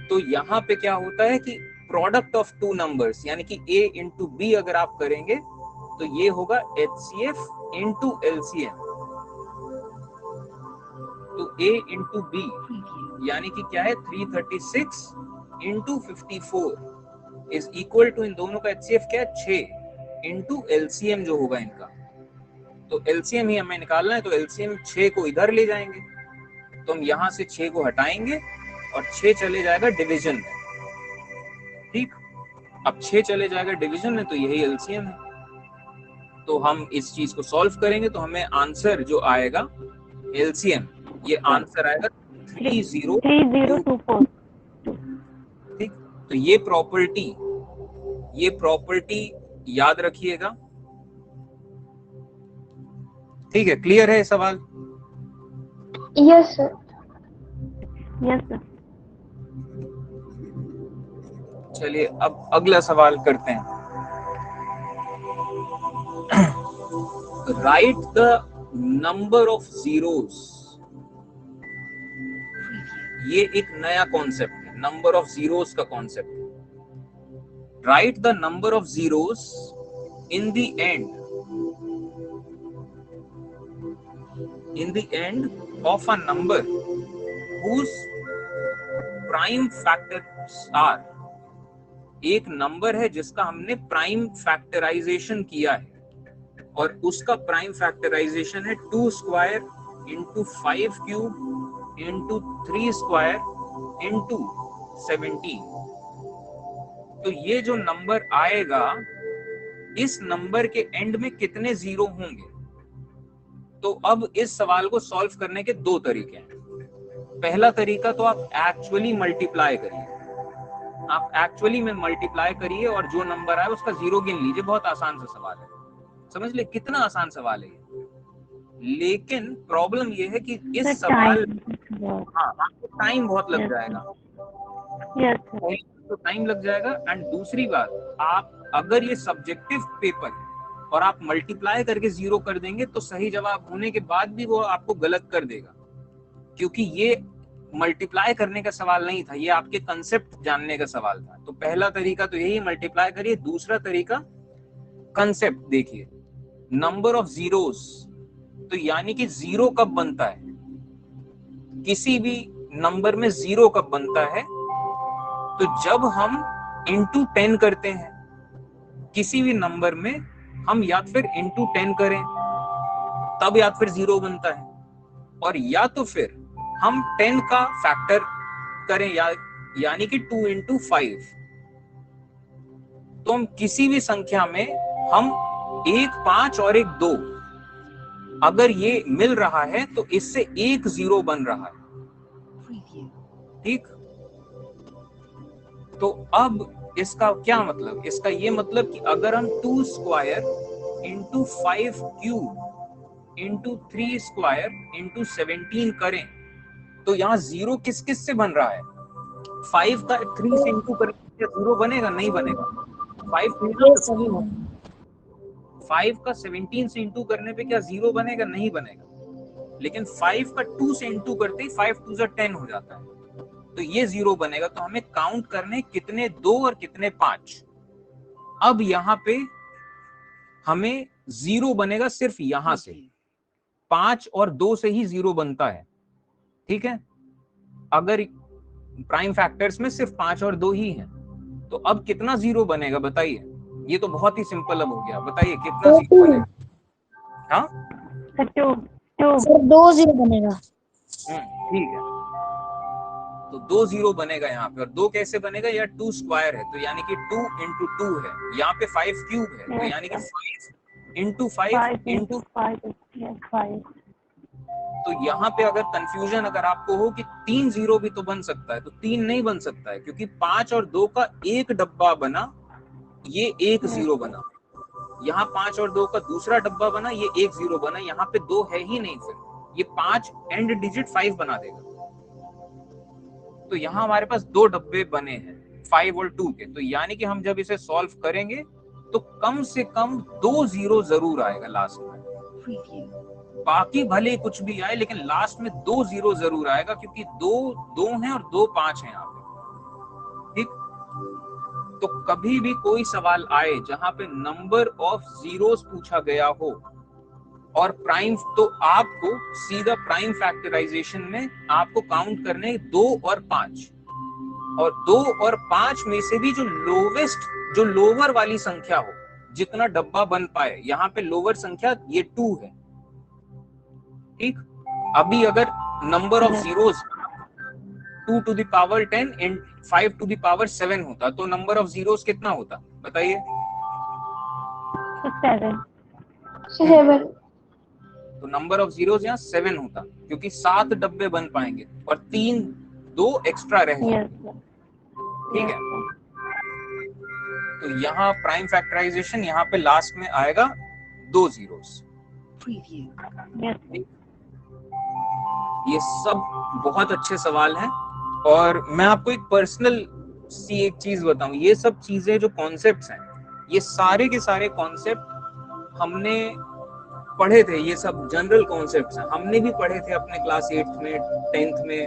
तो यहाँ पे क्या होता है कि प्रोडक्ट ऑफ टू नंबर्स यानी कि A इंटू B अगर आप करेंगे तो ये होगा HCF इंटू LCM। तो A इंटू B यानी कि क्या है 336 इंटू 54 इज इक्वल टू, इन दोनों का HCF क्या है 6 इंटू LCM जो होगा इनका, तो LCM ही हमें निकालना है, तो LCM 6 को इधर ले जाएंगे, तो हम यहाँ से 6 को हटाएंगे और 6 चले जाएगा डिवीजन में। ठीक, अब 6 चले जाएगा डिवीजन में तो यही LCM है। तो हम इस चीज को सॉल्व करेंगे तो हमें आंसर जो आएगा LCM, ये आंसर आएगा 3024। ठीक, तो ये प्रॉपर्टी याद रखिएगा। ठीक है, क्लियर है सवाल? Yes sir. Yes sir. चलिए अब अगला सवाल करते हैं। Right the number of zeros, ये एक नया कॉन्सेप्ट है, नंबर ऑफ जीरोस का कॉन्सेप्ट है। Right the number of zeros in the end of a number whose prime factors are, एक नंबर है जिसका हमने प्राइम फैक्टराइजेशन किया है और उसका प्राइम फैक्टराइजेशन है 2 square into 5 cube into 3 square into 17। तो ये जो नंबर आएगा, इस नंबर के एंड में कितने जीरो होंगे? तो अब इस सवाल को सॉल्व करने के दो तरीके हैं। पहला तरीका तो आप एक्चुअली मल्टीप्लाई करिए, आप एक्चुअली में मल्टीप्लाई करिए और जो नंबर आए उसका जीरो गिन लीजिए। बहुत आसान सा सवाल है, समझ ले कितना आसान सवाल है ये। लेकिन प्रॉब्लम ये है कि इस सवाल, हाँ, आपको टाइम बहुत लग जाएगा, तो टाइम लग जाएगा। एंड दूसरी बात, आप अगर ये सब्जेक्टिव पेपर है और आप मल्टीप्लाई करके जीरो कर देंगे तो सही जवाब होने के बाद भी वो आपको गलत कर देगा, क्योंकि ये मल्टीप्लाई करने का सवाल नहीं था, ये आपके कंसेप्ट जानने का सवाल था। तो पहला तरीका तो यही, मल्टीप्लाई करिए। दूसरा तरीका कंसेप्ट देखिए, नंबर ऑफ जीरोस, तो यानी कि जीरो कब बनता है, किसी भी नंबर में जीरो कब बनता है, तो जब हम इंटू 10 करते हैं। किसी भी नंबर में हम या फिर इंटू 10 करें तब या फिर जीरो बनता है, और या तो फिर हम 10 का फैक्टर करें, यानी कि 2 इंटू 5। तो हम किसी भी संख्या में हम 1 5 और 1 2, अगर ये मिल रहा है तो इससे 1 0 बन रहा है, ठीक। तो अब इसका क्या मतलब, इसका ये मतलब कि अगर हम 2 square into 5 cube into 3 square into 17 करें तो यहाँ जीरो किस किस से बन रहा है, 5 का 3 से इंटू करें क्या जीरो बनेगा, नहीं बनेगा। 5 का 17 से इंटू करने पे क्या जीरो बनेगा, नहीं बनेगा। लेकिन 5 का 2 से इंटू करते ही 5 2 10 हो जाता है, तो ये जीरो बनेगा। तो हमें काउंट करने कितने 2 और कितने 5। अब यहाँ पे हमें जीरो बनेगा सिर्फ यहां से, 5 और 2 से ही जीरो बनता है, ठीक है। अगर प्राइम फैक्टर्स में सिर्फ 5 और 2 ही हैं, तो अब कितना जीरो बनेगा बताइए। ये तो बहुत ही सिंपल अब हो गया, बताइए कितना जीरो बनेगा। हाँ सर 2 0 बनेगा। ठीक है, तो 2 0 बनेगा यहाँ पे। और 2 कैसे बनेगा, या 2 स्क्वायर है तो यानी कि 2 इंटू 2 है, यहाँ पे 5 क्यूब है तो यानी कि 5 इंटू 5 इंटू 5। तो यहाँ पे अगर कंफ्यूजन अगर आपको हो कि 3 0 भी तो बन सकता है, तो 3 नहीं बन सकता है, क्योंकि 5 और 2 का एक डब्बा बना, ये 1 0 बना। यहाँ 5 और 2 का दूसरा डब्बा बना, ये 1 0 बना। यहाँ पे 2 है ही नहीं, फिर ये 5 एंड डिजिट 5 बना देगा। तो यहाँ हमारे पास 2 डब्बे बने हैं 5 और 2 के। तो यानी कि हम जब इसे सॉल्व करेंगे तो कम से कम 2 0 जरूर आएगा लास्ट में। बाकी भले कुछ भी आए, लेकिन लास्ट में 2 0 जरूर आएगा, क्योंकि 2 हैं और 2 5 हैं यहाँ पे, ठीक। तो कभी भी कोई सवाल आए जहां पे नंबर ऑफ जीरोस पूछा गया हो और प्राइम, तो आपको सीधा प्राइम फैक्टराइजेशन में आपको काउंट करने 2 और 5, और 2 और 5 में से भी जो लोवेस्ट, जो लोअर वाली संख्या हो, जितना डब्बा बन पाए। यहाँ पे लोअर संख्या ये 2 है, ठीक। अभी अगर number of zeros 2 to the power 10 and 5 to the power 7 होता, तो नंबर ऑफ जीरोस कितना होता बताइए। 7। तो नंबर ऑफ जीरोस यहाँ 7 होता, क्योंकि 7 डब्बे बन पाएंगे और 2 एक्स्ट्रा रह जाएंगे, ठीक है। तो यहाँ प्राइम फैक्टराइजेशन यहाँ पे लास्ट में आएगा 2 जीरोस। ये सब बहुत अच्छे सवाल हैं, और मैं आपको एक पर्सनल सी एक चीज बताऊं, ये सब चीजें जो कॉन्सेप्ट्स हैं, ये सारे के सारे कॉन्सेप्ट हमने पढ़े थे। ये सब जनरल कॉन्सेप्ट्स हैं, हमने भी पढ़े थे अपने क्लास 8th में 10th में,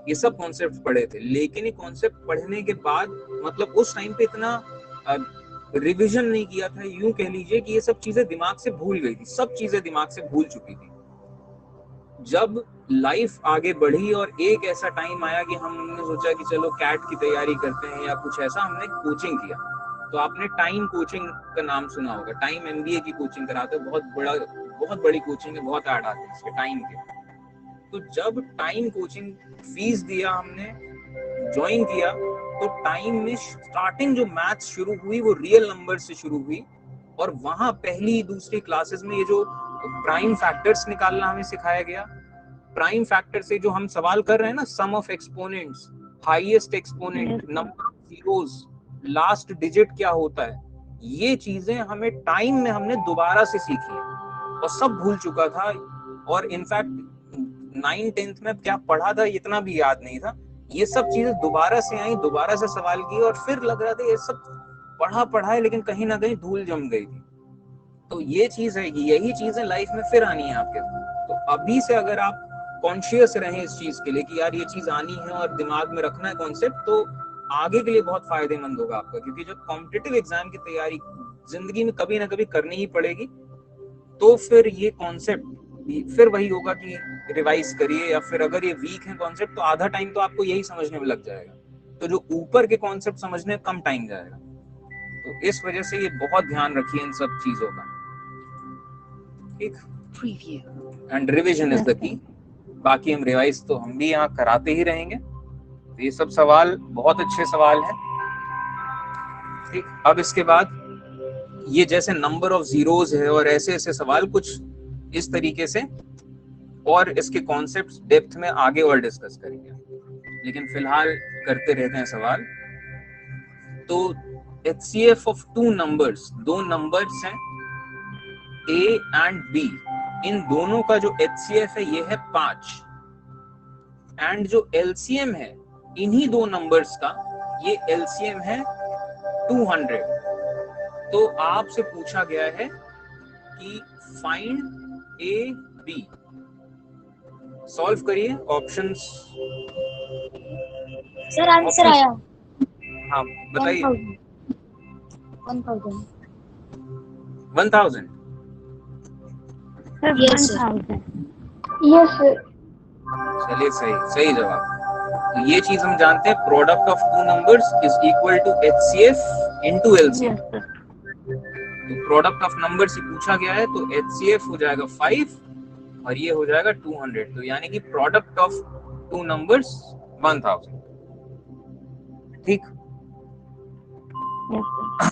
ये सब कॉन्सेप्ट पढ़े थे। लेकिन ये कॉन्सेप्ट पढ़ने के बाद मतलब उस टाइम पे इतना रिवीजन नहीं किया था, यूं कह लीजिए कि ये सब चीजें दिमाग से भूल गई थी, सब चीजें दिमाग से भूल चुकी थी। जब लाइफ आगे बढ़ी और एक ऐसा टाइम आया कि हमने सोचा कि चलो कैट की तैयारी करते हैं या कुछ ऐसा, हमने कोचिंग किया। तो आपने टाइम कोचिंग का नाम सुना होगा, टाइम MBA की कोचिंग कराते हैं, बहुत बड़ी कोचिंग है, बहुत ऐड आते हैं इसके टाइम के। तो जब टाइम कोचिंग फीस दिया, हमने ज्वाइन किया, तो टाइम में स्टार्टिंग जो मैथ्स शुरू हुई वो रियल नंबर से शुरू हुई, और वहां पहली दूसरी क्लासेस में ये जो प्राइम फैक्टर्स निकालना हमें सिखाया गया। प्राइम फैक्टर से जो हम सवाल कर रहे हैं ना, sum of exponents, highest exponent, number of zeros, last digit क्या होता है, ये चीजें हमें टाइम में हमने दोबारा से सीखी है, और सब भूल चुका था। और इनफैक्ट 9th-10th में क्या पढ़ा था इतना भी याद नहीं था। ये सब चीजें दोबारा से आई, दोबारा से सवाल किए, और फिर लग रहा था ये सब पढ़ा है, लेकिन कहीं ना कहीं धूल जम गई थी। तो ये चीज है कि यही चीजें लाइफ में फिर आनी है आपके। तो अभी से अगर आप कॉन्शियस रहें इस चीज के लिए कि यार ये चीज आनी है और दिमाग में रखना है कॉन्सेप्ट, तो आगे के लिए बहुत फायदेमंद होगा आपका, क्योंकि जब कॉम्पिटिटिव एग्जाम की तैयारी जिंदगी में कभी ना कभी करनी ही पड़ेगी, तो फिर ये कॉन्सेप्ट फिर वही होगा कि रिवाइज करिए, या फिर अगर ये वीक है कॉन्सेप्ट तो आधा टाइम तो आपको यही समझने में लग जाएगा, तो जो ऊपर के कॉन्सेप्ट समझने में कम टाइम जाएगा। तो इस वजह से ये बहुत ध्यान रखिए इन सब चीजों का, ठीक। And revision is the key. बाकी हम रिवाइज तो हम भी यहाँ कराते ही रहेंगे। तो ये सब सवाल बहुत अच्छे सवाल हैं, ठीक। अब इसके बाद ये जैसे नंबर ऑफ जीरोज है और ऐसे ऐसे सवाल कुछ इस तरीके से, और इसके कॉन्सेप्ट्स डेप्थ में आगे और डिस्कस करेंगे, लेकिन फिलहाल करते रहते हैं सवाल। तो HCF ऑफ टू नंबर्स, दो नंबर्स हैं A एंड B, इन दोनों का जो HCF है ये है 5, एंड जो LCM है इन्हीं दो नंबर्स का, ये LCM है 200। तो आपसे पूछा गया है कि फाइंड A B, सॉल्व करिए ऑप्शंस। सर आंसर आया। हाँ बताइए। 1000। 1000। Yes, sir. 1000। Yes sir. चलिए सही जवाब। तो ये चीज हम जानते हैं, product of two numbers is equal to HCF into LCM। Yes, sir. तो प्रोडक्ट ऑफ नंबर से पूछा गया है, तो HCF हो जाएगा 5 और ये हो जाएगा 200, तो यानी कि प्रोडक्ट ऑफ टू नंबर्स 1000, ठीक। Yes, sir.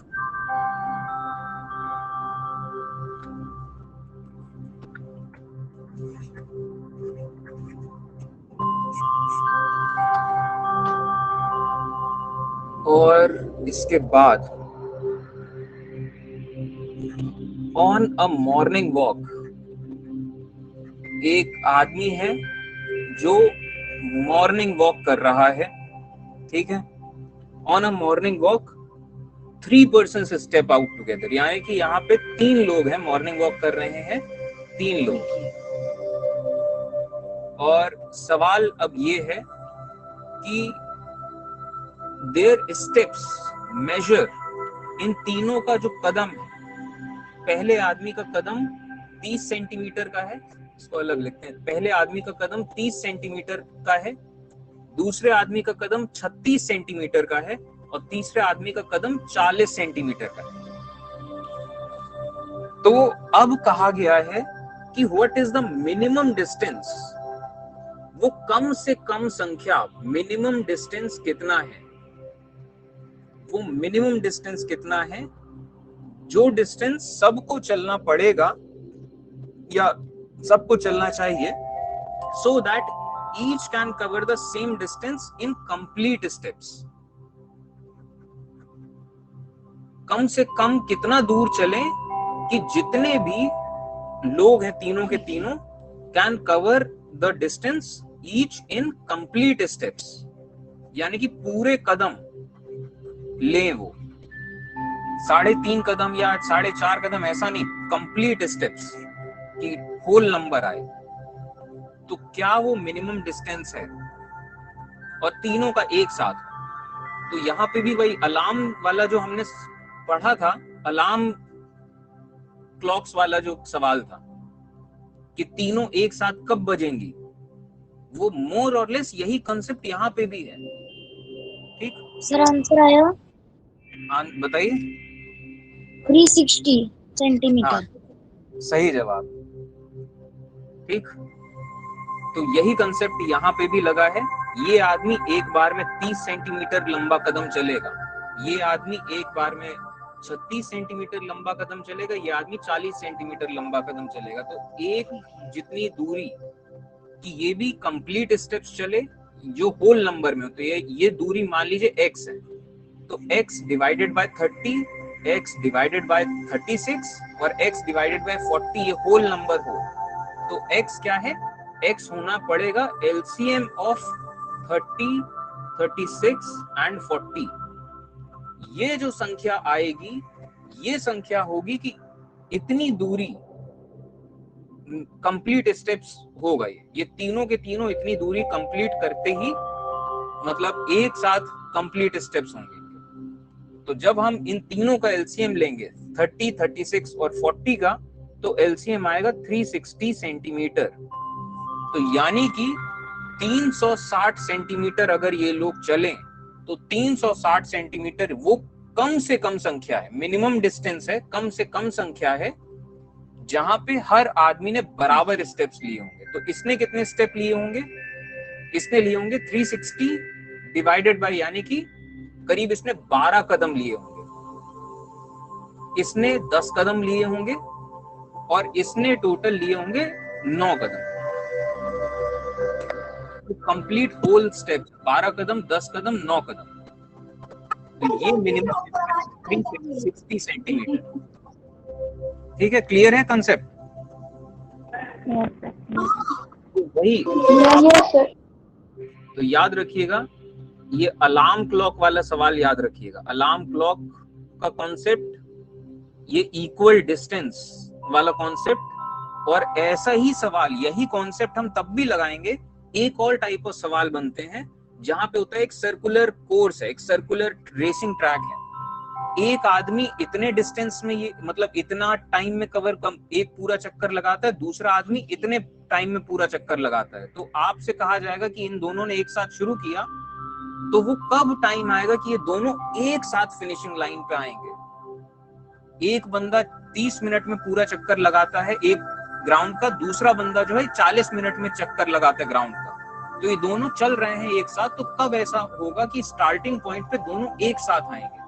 और इसके बाद ऑन अ मॉर्निंग वॉक, एक आदमी है जो मॉर्निंग वॉक कर रहा है, ठीक है। On a morning walk 3 persons step out together, यानी कि यहाँ पे 3 लोग हैं, मॉर्निंग वॉक कर रहे हैं 3 लोग। और सवाल अब ये है कि देयर स्टेप्स मेजर, इन तीनों का जो कदम है, पहले आदमी का कदम 30 सेंटीमीटर का है, इसको अलग लिखते हैं। पहले आदमी का कदम 30 सेंटीमीटर का है, दूसरे आदमी का कदम 36 सेंटीमीटर का है, और तीसरे आदमी का कदम 40 सेंटीमीटर का है। तो अब कहा गया है कि what is the minimum distance, वो कम से कम संख्या, मिनिमम डिस्टेंस कितना है, वो मिनिमम डिस्टेंस कितना है जो डिस्टेंस सबको चलना पड़ेगा या सबको चलना चाहिए, so that each can cover the same distance in complete steps. कम से कम कितना दूर चलें कि जितने भी लोग हैं, तीनों के तीनों, can cover the distance each in complete steps, यानी कि पूरे कदम लें, वो 3.5 कदम या 4.5 कदम, ऐसा नहीं, कंप्लीट स्टेप्स कि होल नंबर आए। तो क्या वो मिनिमम डिस्टेंस है, और तीनों का एक साथ। तो यहाँ पे भी वही अलार्म वाला जो हमने पढ़ा था, अलार्म क्लॉक्स वाला जो सवाल था कि तीनों एक साथ कब बजेंगी, वो मोर और लेस यही कंसेप्ट यहाँ पे भी है, ठीक। सर आंसर आया। बताइए। 360 सेंटीमीटर। हाँ, सही जवाब, ठीक। तो यही कंसेप्ट यहाँ पे भी लगा है। ये आदमी एक बार में 30 सेंटीमीटर लंबा कदम चलेगा, ये आदमी एक बार में 36 सेंटीमीटर लंबा कदम चलेगा, ये आदमी 40 सेंटीमीटर लंबा कदम चलेगा। तो एक जितनी दूरी कि ये भी कंप्लीट स्टेप्स चले जो होल नंबर में हो, तो ये दूरी मान लीजिए x है, तो x divided by 30, x divided by 36 और x डिवाइडेड बाय 40 ये होल नंबर हो, तो x क्या है, x होना पड़ेगा LCM ऑफ 30, 36 एंड 40। ये जो संख्या आएगी, ये संख्या होगी कि इतनी दूरी कंप्लीट स्टेप्स होगा। ये तीनों के तीनों इतनी दूरी कंप्लीट करते ही मतलब एक साथ कंप्लीट स्टेप्स होंगे। तो जब हम इन तीनों का एलसीएम लेंगे 30, 36 और 40 का, तो एलसीएम आएगा 360 सेंटीमीटर। तो यानी कि 360 सेंटीमीटर अगर ये लोग चलें तो 360 सेंटीमीटर वो कम से कम संख्या है, मिनिमम डिस्टेंस है, कम से कम संख्या है जहां पे हर आदमी ने बराबर स्टेप्स लिए होंगे। तो इसने कितने स्टेप लिए होंगे? इसने लिए होंगे 360 डिवाइडेड बाय, यानी कि करीब इसने 12 कदम लिए होंगे, इसने 10 कदम लिए होंगे और इसने टोटल लिए होंगे 9 कदम। तो कंप्लीट होल स्टेप 12 कदम, 10 कदम, 9 कदम। तो ये मिनिमम 360 सेंटीमीटर। ठीक है, क्लियर है कंसेप्ट? वही यस सर। तो याद रखिएगा, ये अलार्म क्लॉक वाला सवाल याद रखिएगा। अलार्म क्लॉक का कॉन्सेप्ट, ये इक्वल डिस्टेंस वाला कॉन्सेप्ट, और ऐसा ही सवाल, यही कॉन्सेप्ट हम तब भी लगाएंगे। एक और टाइप ऑफ सवाल बनते हैं जहां पे होता है एक सर्कुलर कोर्स है, एक सर्कुलर रेसिंग ट्रैक है, एक आदमी इतने डिस्टेंस में, ये मतलब इतना टाइम में कवर कम एक पूरा चक्कर लगाता है, दूसरा आदमी इतने टाइम में पूरा चक्कर लगाता है। तो आपसे कहा जाएगा कि इन दोनों ने एक साथ शुरू किया, तो वो कब टाइम आएगा कि ये दोनों एक साथ फिनिशिंग लाइन पे आएंगे। एक बंदा 30 मिनट में पूरा चक्कर लगाता है एक ग्राउंड का, दूसरा बंदा जो है 40 मिनट में चक्कर लगाता है ग्राउंड का। तो ये दोनों चल रहे हैं एक साथ, तो कब ऐसा होगा कि स्टार्टिंग पॉइंट पे दोनों एक साथ आएंगे।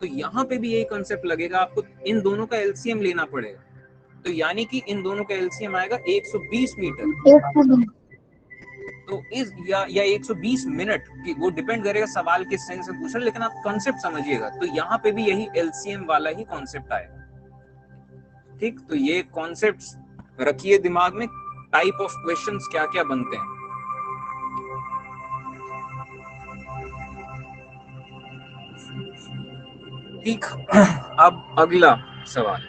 तो यहाँ पे भी यही कंसेप्ट लगेगा, आपको इन दोनों का एलसीएम लेना पड़ेगा। तो यानी कि इन दोनों का एलसीएम आएगा 120 मीटर। तो इस या 120 मिनट की, वो डिपेंड करेगा सवाल किस सेंस से पूछ रहे, लेकिन आप कॉन्सेप्ट समझिएगा। तो यहाँ पे भी यही एलसीएम वाला ही कॉन्सेप्ट आएगा। ठीक, तो ये कॉन्सेप्ट्स रखिए दिमाग में, टाइप ऑफ क्वेश्चंस क्या क्या बनते हैं। ठीक, अब अगला सवाल,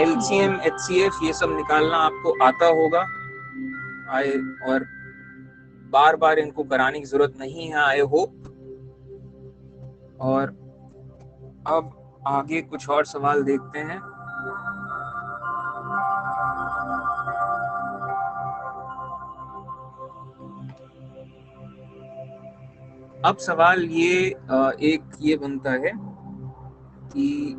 एलसीएम, एचसीएफ ये सब निकालना आपको आता होगा आए, और बार बार इनको कराने की जरूरत नहीं है, आई होप। और अब आगे कुछ और सवाल देखते हैं। अब सवाल ये एक ये बनता है कि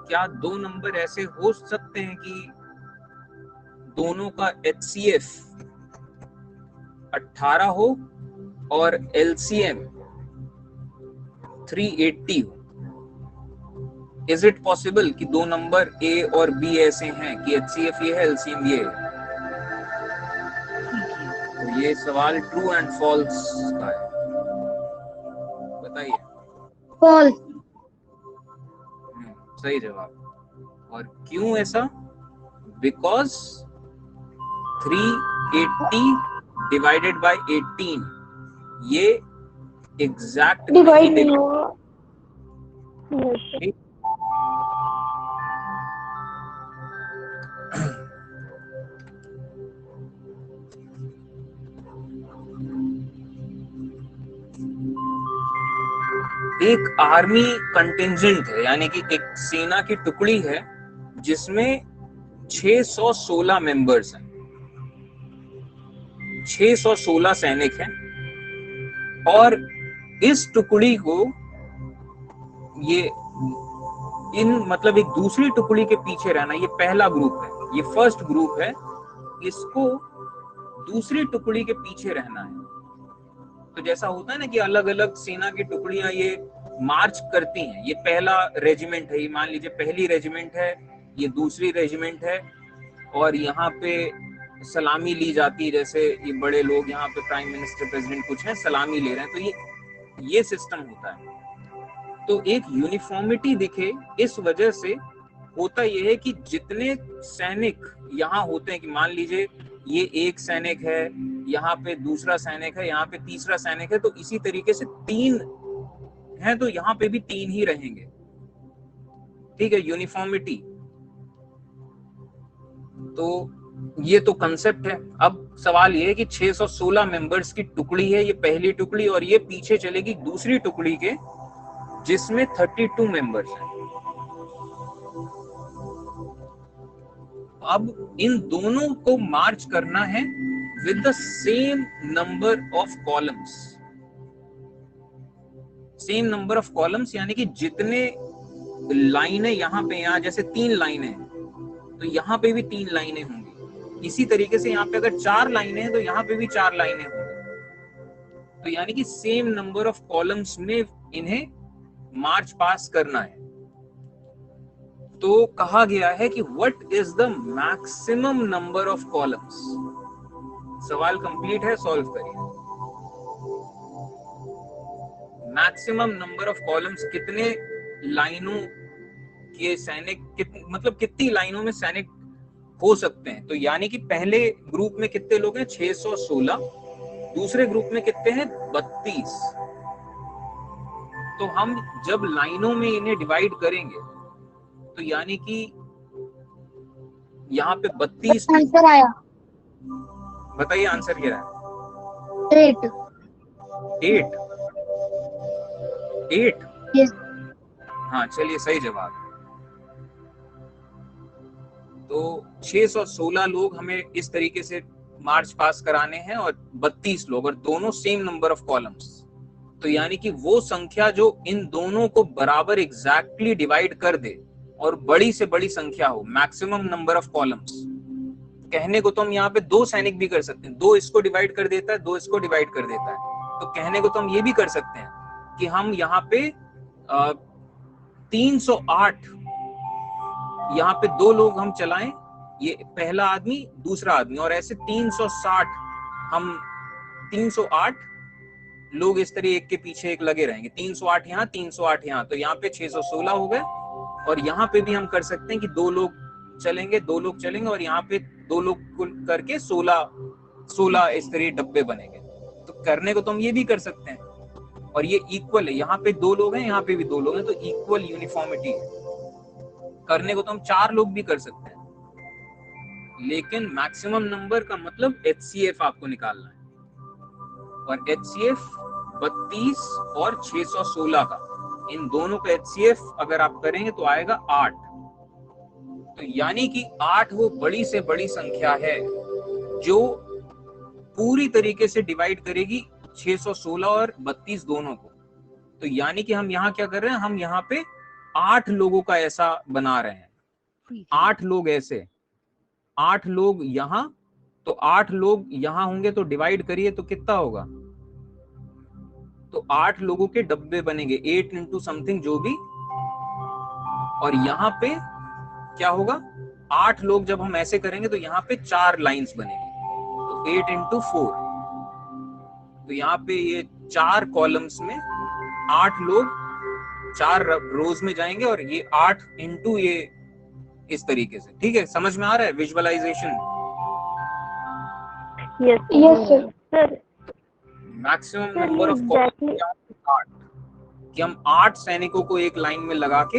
क्या दो नंबर ऐसे हो सकते हैं कि दोनों का एचसीएफ 18 हो और एलसीएम 380 हो? इज इट पॉसिबल कि दो नंबर ए और बी ऐसे हैं कि एचसीएफ ये है, एलसीएम ये है? तो ये सवाल ट्रू एंड फॉल्स का है, बताइए। फॉल्स। सही जवाब। और क्यों ऐसा? बिकॉज 380 डिवाइडेड बाय 18 ये एग्जैक्ट डिवाइड नहीं होगा। एक आर्मी कंटिंजेंट है, यानी कि एक सेना की टुकड़ी है जिसमें 616 मेंबर्स हैं, 616 सैनिक हैं, और इस टुकड़ी को ये इन मतलब एक दूसरी टुकड़ी के पीछे रहना, ये पहला ग्रुप है, ये फर्स्ट ग्रुप है, इसको दूसरी टुकड़ी के पीछे रहना है। तो जैसा होता है ना कि अलग अलग सेना की टुकड़ियां ये मार्च करती हैं, ये पहला रेजिमेंट है, ये मान लीजिए पहली रेजिमेंट है, ये दूसरी रेजिमेंट है, और यहाँ पे सलामी ली जाती है, जैसे ये बड़े लोग यहाँ पे प्राइम मिनिस्टर, प्रेसिडेंट कुछ है, सलामी ले रहे हैं, तो ये सिस्टम होता है। तो एक यूनिफॉर्मिटी दिखे, इस वजह से होता यह है कि जितने सैनिक यहाँ होते हैं, कि मान लीजिए ये एक सैनिक है, यहाँ पे दूसरा सैनिक है, यहाँ पे तीसरा सैनिक है, तो इसी तरीके से 3 है तो यहाँ पे भी 3 ही रहेंगे। ठीक है, यूनिफॉर्मिटी। तो ये तो कंसेप्ट है। अब सवाल ये है कि 616 मेंबर्स की टुकड़ी है, ये पहली टुकड़ी, और ये पीछे चलेगी दूसरी टुकड़ी के जिसमें 32 मेंबर्स हैं। अब इन दोनों को मार्च करना है with the same number of columns. Same number of columns यानी कि जितने लाइनें यहाँ पे, यहाँ जैसे 3 लाइनें हैं तो यहाँ पे भी 3 लाइनें होंगी। इसी तरीके से यहाँ पे अगर 4 लाइनें हैं तो यहाँ पे भी 4 लाइनें होंगी। तो यानी कि सेम नंबर ऑफ कॉलम्स में इन्हें मार्च पास करना है। तो कहा गया है कि what is the maximum number of columns. सवाल कंप्लीट है, सॉल्व करिए। मैक्सिमम नंबर ऑफ कॉलम्स, कितने लाइनों के सैनिक, मतलब कितनी लाइनों में सैनिक हो सकते हैं। तो यानी कि पहले ग्रुप में कितने लोग हैं, 616, दूसरे ग्रुप में कितने हैं, 32। तो हम जब लाइनों में इन्हें डिवाइड करेंगे तो यानी कि यहाँ पे 32। आंसर आया, बताइए आंसर क्या है। 8। 8। यस। हाँ चलिए, सही जवाब। तो 616 लोग हमें इस तरीके से मार्च पास कराने हैं और 32 लोग, और दोनों सेम नंबर ऑफ कॉलम्स। तो यानी कि वो संख्या जो इन दोनों को बराबर एग्जैक्टली डिवाइड कर दे और बड़ी से बड़ी संख्या हो, मैक्सिमम नंबर ऑफ कॉलम्स। कहने को तो हम यहाँ पे 2 सैनिक भी कर सकते हैं, 2 इसको डिवाइड कर देता है, 2 इसको डिवाइड कर देता है। तो कहने को तो हम ये भी कर सकते हैं कि हम यहाँ पे 308, यहाँ पे 2 लोग हम चलाएं, ये पहला आदमी दूसरा आदमी, और ऐसे 360 हम 308 लोग इस तरह एक के पीछे एक लगे रहेंगे। 308 यहाँ, 308 यहाँ, तो यहाँ पे 616 हो गए। और यहाँ पे भी हम कर सकते हैं कि 2 लोग चलेंगे, 2 लोग चलेंगे, और यहाँ पे 2 लोग कुल करके 16 इस तरह डब्बे बनेंगे। तो करने को तो हम ये भी कर सकते हैं, और ये इक्वल है, यहाँ पे 2 लोग हैं, यहाँ पे भी 2 लोग हैं, तो इक्वल यूनिफॉर्मिटी है। करने को तो हम 4 लोग भी कर सकते हैं, लेकिन मैक्सिमम नंबर का मतलब HCF आपको निकालना है, और HCF 32 और 616 का, इन दोनों का HCF अगर आप करेंगे तो आएगा 8। तो यानी कि 8 वो बड़ी से बड़ी संख्या है जो पूरी तरीके से डिवाइड करेगी 616 और 32 दोनों को। तो यानी कि हम यहाँ क्या कर रहे हैं, हम यहाँ पे 8 लोगों का ऐसा बना रहे हैं। 8 लोग ऐसे, 8 लोग यहाँ, तो 8 लोग यहाँ होंगे, तो डिवाइड करिए तो कितना होगा, तो 8 लोगों के डब्बे बनेंगे, 8 इंटू समथिंग जो भी। और यहाँ पे क्या होगा, 8 लोग जब हम ऐसे करेंगे तो यहाँ पे 4 लाइंस बनेंगी, तो 8 इंटू 4। तो यहाँ पे ये 4 कॉलम्स में 8 लोग 4 रोज में जाएंगे, और ये 8 इंटू ये इस तरीके से। ठीक है, समझ में आ रहा है visualization. Yes sir. Maximum number of columns 8, कि हम 8 सैनिकों को एक लाइन में लगा के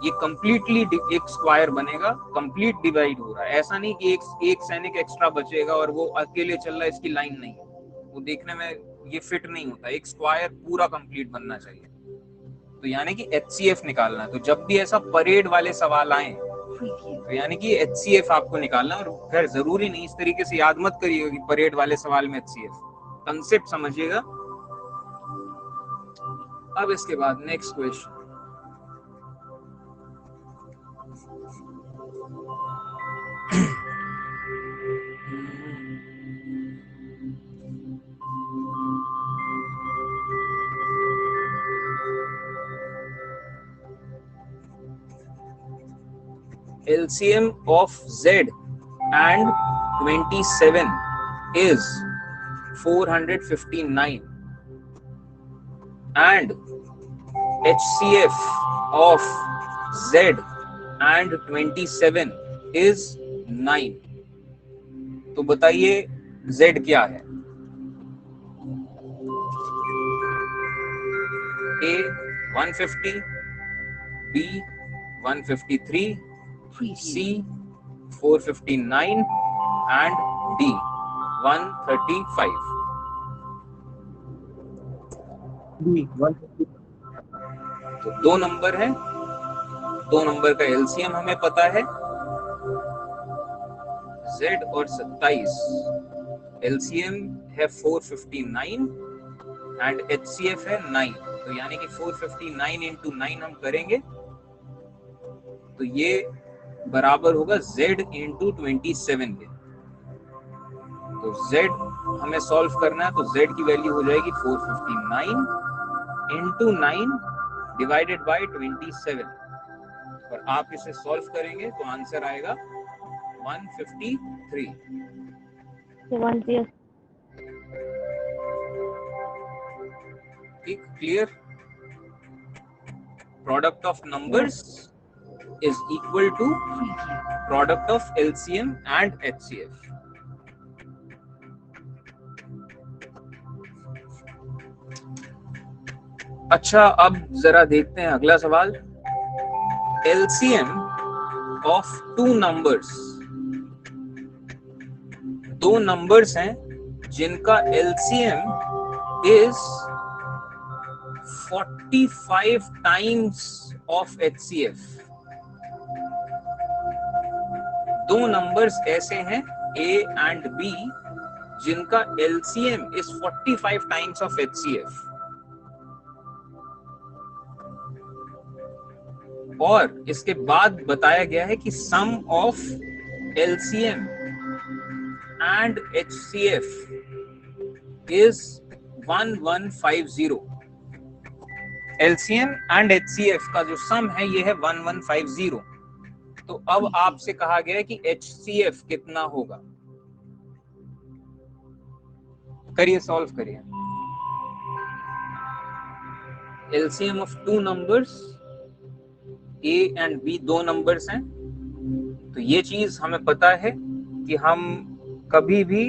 ये कंप्लीटली एक स्क्वायर बनेगा, कंप्लीट डिवाइड हो रहा है। ऐसा नहीं कि एक सैनिक एक्स्ट्रा बचेगा और वो अकेले चल रहा है, इसकी लाइन नहीं है, वो देखने में ये फिट नहीं होता। एक स्क्वायर पूरा कंप्लीट बनना चाहिए। तो यानी कि HCF निकालना है। तो जब भी ऐसा परेड वाले सवाल आए तो यानी कि HCF आपको निकालना। और खैर जरूरी नहीं, इस तरीके से याद मत करिएगा कि परेड वाले सवाल में HCF, कंसेप्ट समझिएगा। अब इसके बाद next question, LCM of Z and 27 is 459 and HCF of Z and 27 is 9. तो बताइए Z क्या है? A 150, B 153, C 459 and D 135. तो दो नंबर है, दो नंबर का एलसीएम हमें पता है Z और 27, एलसीएम है 459 एंड HCF है 9, तो यानी कि 459 इंटू 9 हम करेंगे तो ये बराबर होगा Z इंटू 27 के। तो Z हमें सॉल्व करना है, तो Z की वैल्यू हो जाएगी 459 इंटू 9 डिवाइडेड बाय 27, और आप इसे सॉल्व करेंगे तो आंसर आएगा 153। ठीक, clear? Product of numbers is equal to product of LCM and HCF. अच्छा, अब जरा देखते हैं अगला सवाल। LCM of two numbers, दो नंबर्स हैं जिनका LCM is 45 times of HCF। दो नंबर्स ऐसे हैं A and B जिनका LCM is 45 times of HCF, और इसके बाद बताया गया है कि सम of LCM and HCF is 1150। LCM and HCF का जो सम है ये है 1150। तो अब आपसे कहा गया है कि HCF कितना होगा। करिए, सॉल्व करिए। LCM of two numbers, A and B दो नंबर्स हैं, तो ये चीज हमें पता है कि हम कभी भी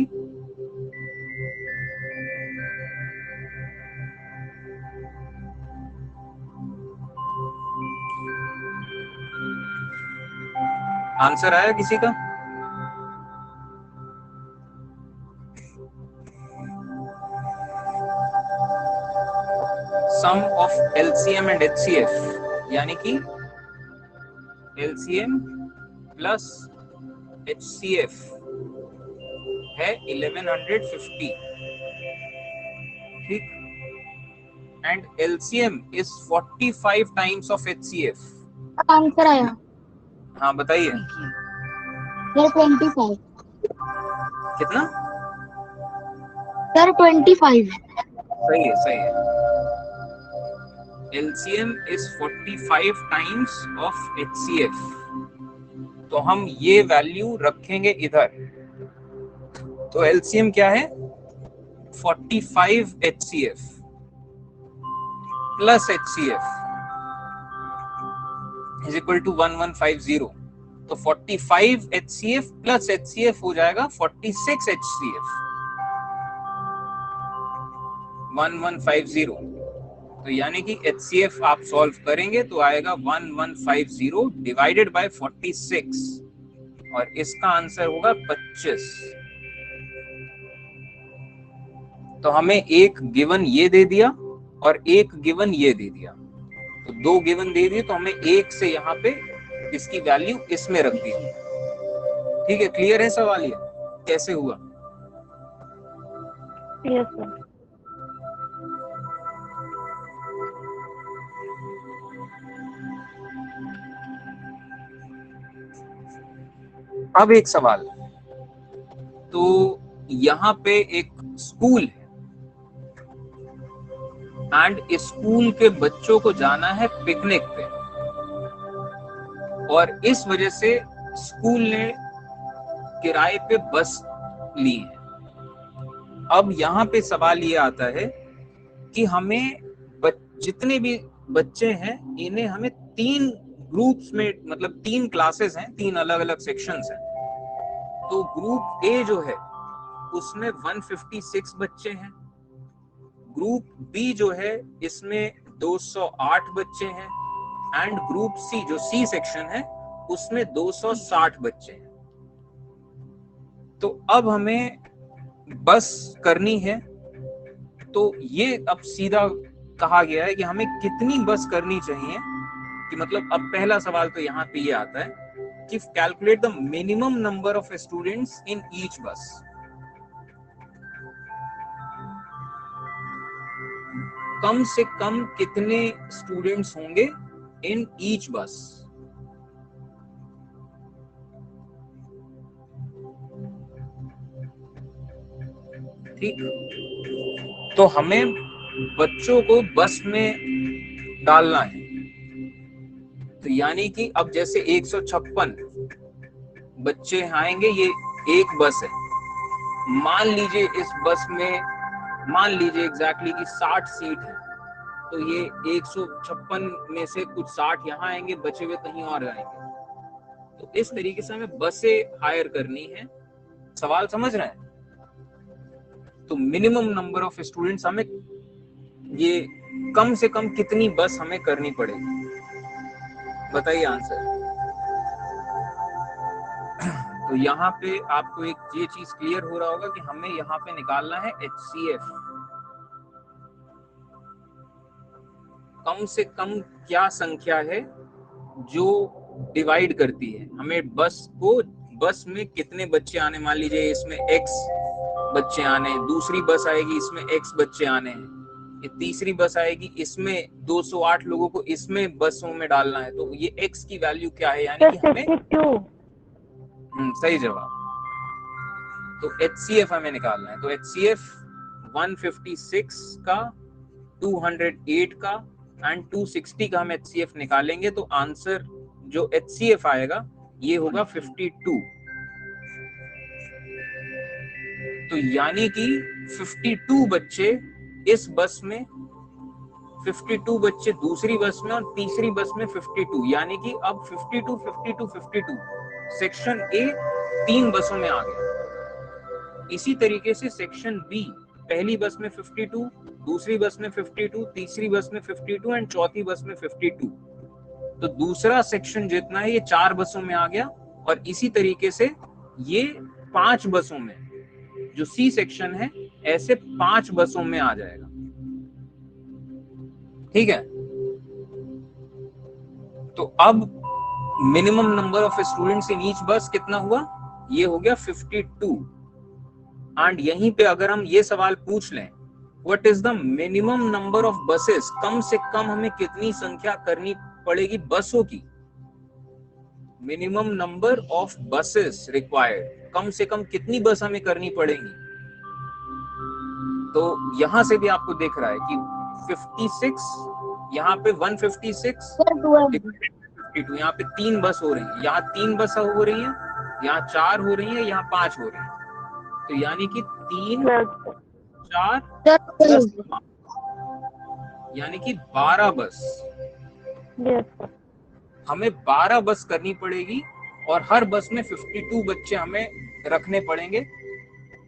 आंसर आया किसी का? सम ऑफ LCM एंड HCF यानी कि LCM प्लस HCF है 1150, ठीक, and LCM is 45 times of HCF। Answer आया। हाँ बताइए। 25 कितना? सर 25। सही है, सही है। LCM is 45 times of HCF, तो हम ये वैल्यू रखेंगे इधर। तो LCM क्या है? 45 HCF plus HCF is equal to 1150। तो 45 HCF प्लस HCF हो जाएगा 46 HCF, 1150। तो यानी कि HCF आप सॉल्व करेंगे तो आएगा 1150 डिवाइडेड बाय 46, और इसका आंसर होगा 25। तो हमें एक गिवन ये दे दिया और एक गिवन ये दे दिया, तो दो गिवन दे दिए, तो हमें एक से यहाँ पे इसकी वैल्यू इसमें रख दी। ठीक है, क्लियर है सवाल ये कैसे हुआ? Yes sir. अब एक सवाल, तो यहाँ पे एक स्कूल है एंड स्कूल के बच्चों को जाना है पिकनिक पे, और इस वजह से स्कूल ने किराए पे बस ली है। अब यहाँ पे सवाल ये आता है कि हमें जितने भी बच्चे हैं इन्हें हमें 3 ग्रुप्स में, मतलब 3 क्लासेस हैं, 3 अलग अलग सेक्शंस हैं, तो ग्रुप ए जो है उसमें 156 बच्चे हैं, ग्रुप बी जो है इसमें 208 बच्चे हैं, एंड ग्रुप सी जो सी सेक्शन है उसमें 260 बच्चे हैं। तो अब हमें बस करनी है, तो ये अब सीधा कहा गया है कि हमें कितनी बस करनी चाहिए, कि मतलब अब पहला सवाल तो यहाँ पे ये आता है कि calculate the minimum number of students in each बस। कम से कम कितने स्टूडेंट्स होंगे इन ईच बस। ठीक, तो हमें बच्चों को बस में डालना है। तो यानी कि अब जैसे 156 बच्चे आएंगे, ये एक बस है, मान लीजिए इस बस में मान लीजिए एग्जैक्टली कि 60 सीट है, तो ये 156 में से कुछ 60 यहाँ आएंगे, बचे हुए कहीं और आएंगे। तो इस तरीके से हमें बसें हायर करनी है। सवाल समझ रहे हैं? तो मिनिमम नंबर ऑफ स्टूडेंट्स हमें, ये कम से कम कितनी बस हमें करनी पड़ेगी, बताइए आंसर। तो यहाँ पे आपको एक ये चीज क्लियर हो रहा होगा कि हमें यहाँ पे निकालना है HCF। कम से कम क्या संख्या है जो डिवाइड करती है हमें बस को, बस में कितने बच्चे आने, मान लीजिए इसमें X बच्चे आने, दूसरी बस आएगी इसमें X बच्चे आने हैं, ये तीसरी बस आएगी इसमें 208 लोगों को इसमें बसों में डालना है, तो ये X की वैल्यू क्या है, यानी कि हमें सही जवाब। तो HCF हमें निकालना है। तो HCF 156 का, 208 का एंड 260 का हम HCF निकालेंगे, तो आंसर जो HCF आएगा ये होगा 52। तो यानी कि 52 बच्चे इस बस में, 52 बच्चे दूसरी बस में, और तीसरी बस में 52, यानी कि अब 52 52 52 सेक्शन ए 3 बसों में आ गया। इसी तरीके से सेक्शन बी, पहली बस में 52, दूसरी बस में 52, तीसरी बस में 52 एंड चौथी बस में 52। तो दूसरा सेक्शन जितना है ये 4 बसों में आ गया, और इसी तरीके से ये 5 बसों में, जो सी सेक्शन है ऐसे 5 बसों में आ जाएगा। ठीक है, तो अब minimum number of students in each बस कितना हुआ, ये हो गया 52। एंड यहीं पे अगर हम ये सवाल पूछ लें, what is the minimum number of buses, कम से कम हमें कितनी संख्या करनी पड़ेगी बसों की, minimum number of buses required, कम से कम कितनी बस हमें करनी पड़ेगी। तो यहां से भी आपको दिख रहा है कि 56, यहाँ पे 156, 52, यहाँ पे 3 बस हो रही है, यहाँ 3 बस हो रही है, यहाँ 4 हो रही है, यहाँ 5 हो रही है। तो यानी कि 3 4 10, यानी कि 12 बस, हमें 12 बस करनी पड़ेगी, और हर बस में 52 बच्चे हमें रखने पड़ेंगे,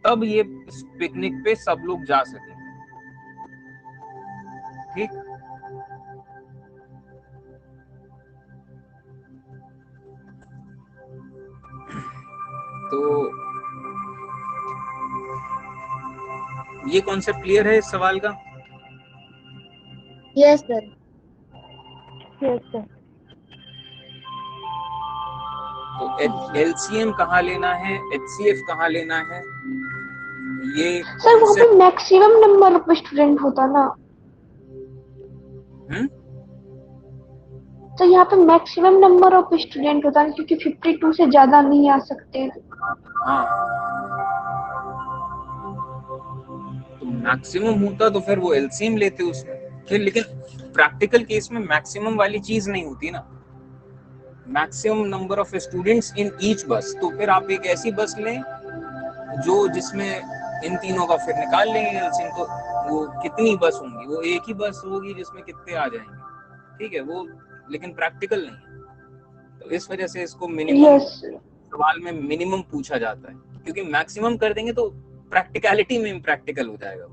तब ये पिकनिक पे सब लोग जा सकेंगे। ठीक, तो ये कॉन्सेप्ट क्लियर है इस सवाल का? Yes sir. Yes sir. तो एलसीएम कहाँ लेना है, एचसीएफ कहाँ लेना है, ये सर वहाँ पे मैक्सिमम नंबर ऑफ स्टूडेंट होता ना, तो यहाँ पे मैक्सिमम नंबर ऑफ स्टूडेंट होता है, क्योंकि 52 से ज्यादा नहीं आ सकते। हाँ, तो मैक्सिमम होता तो फिर वो एलसीएम लेते उसमें, फिर लेकिन प्रैक्टिकल केस में मैक्सिमम वाली चीज नहीं होती ना, maximum number of students in each बस। तो फिर आप एक ऐसी बस लें जो जिसमें इन तीनों का फिर निकाल लेंगे एलसीएम, तो वो कितनी बस होंगी, वो एक ही बस होगी जिसमें कितने आ जाएंगे। ठीक है, वो लेकिन प्रैक्टिकल नहीं है, तो इस वजह से इसको मिनिमम सवाल में मिनिमम पूछा जाता है, क्योंकि मैक्सिमम कर देंगे तो प्रैक्टिकलिटी में इम्प्रैक्टिकल हो जाएगा।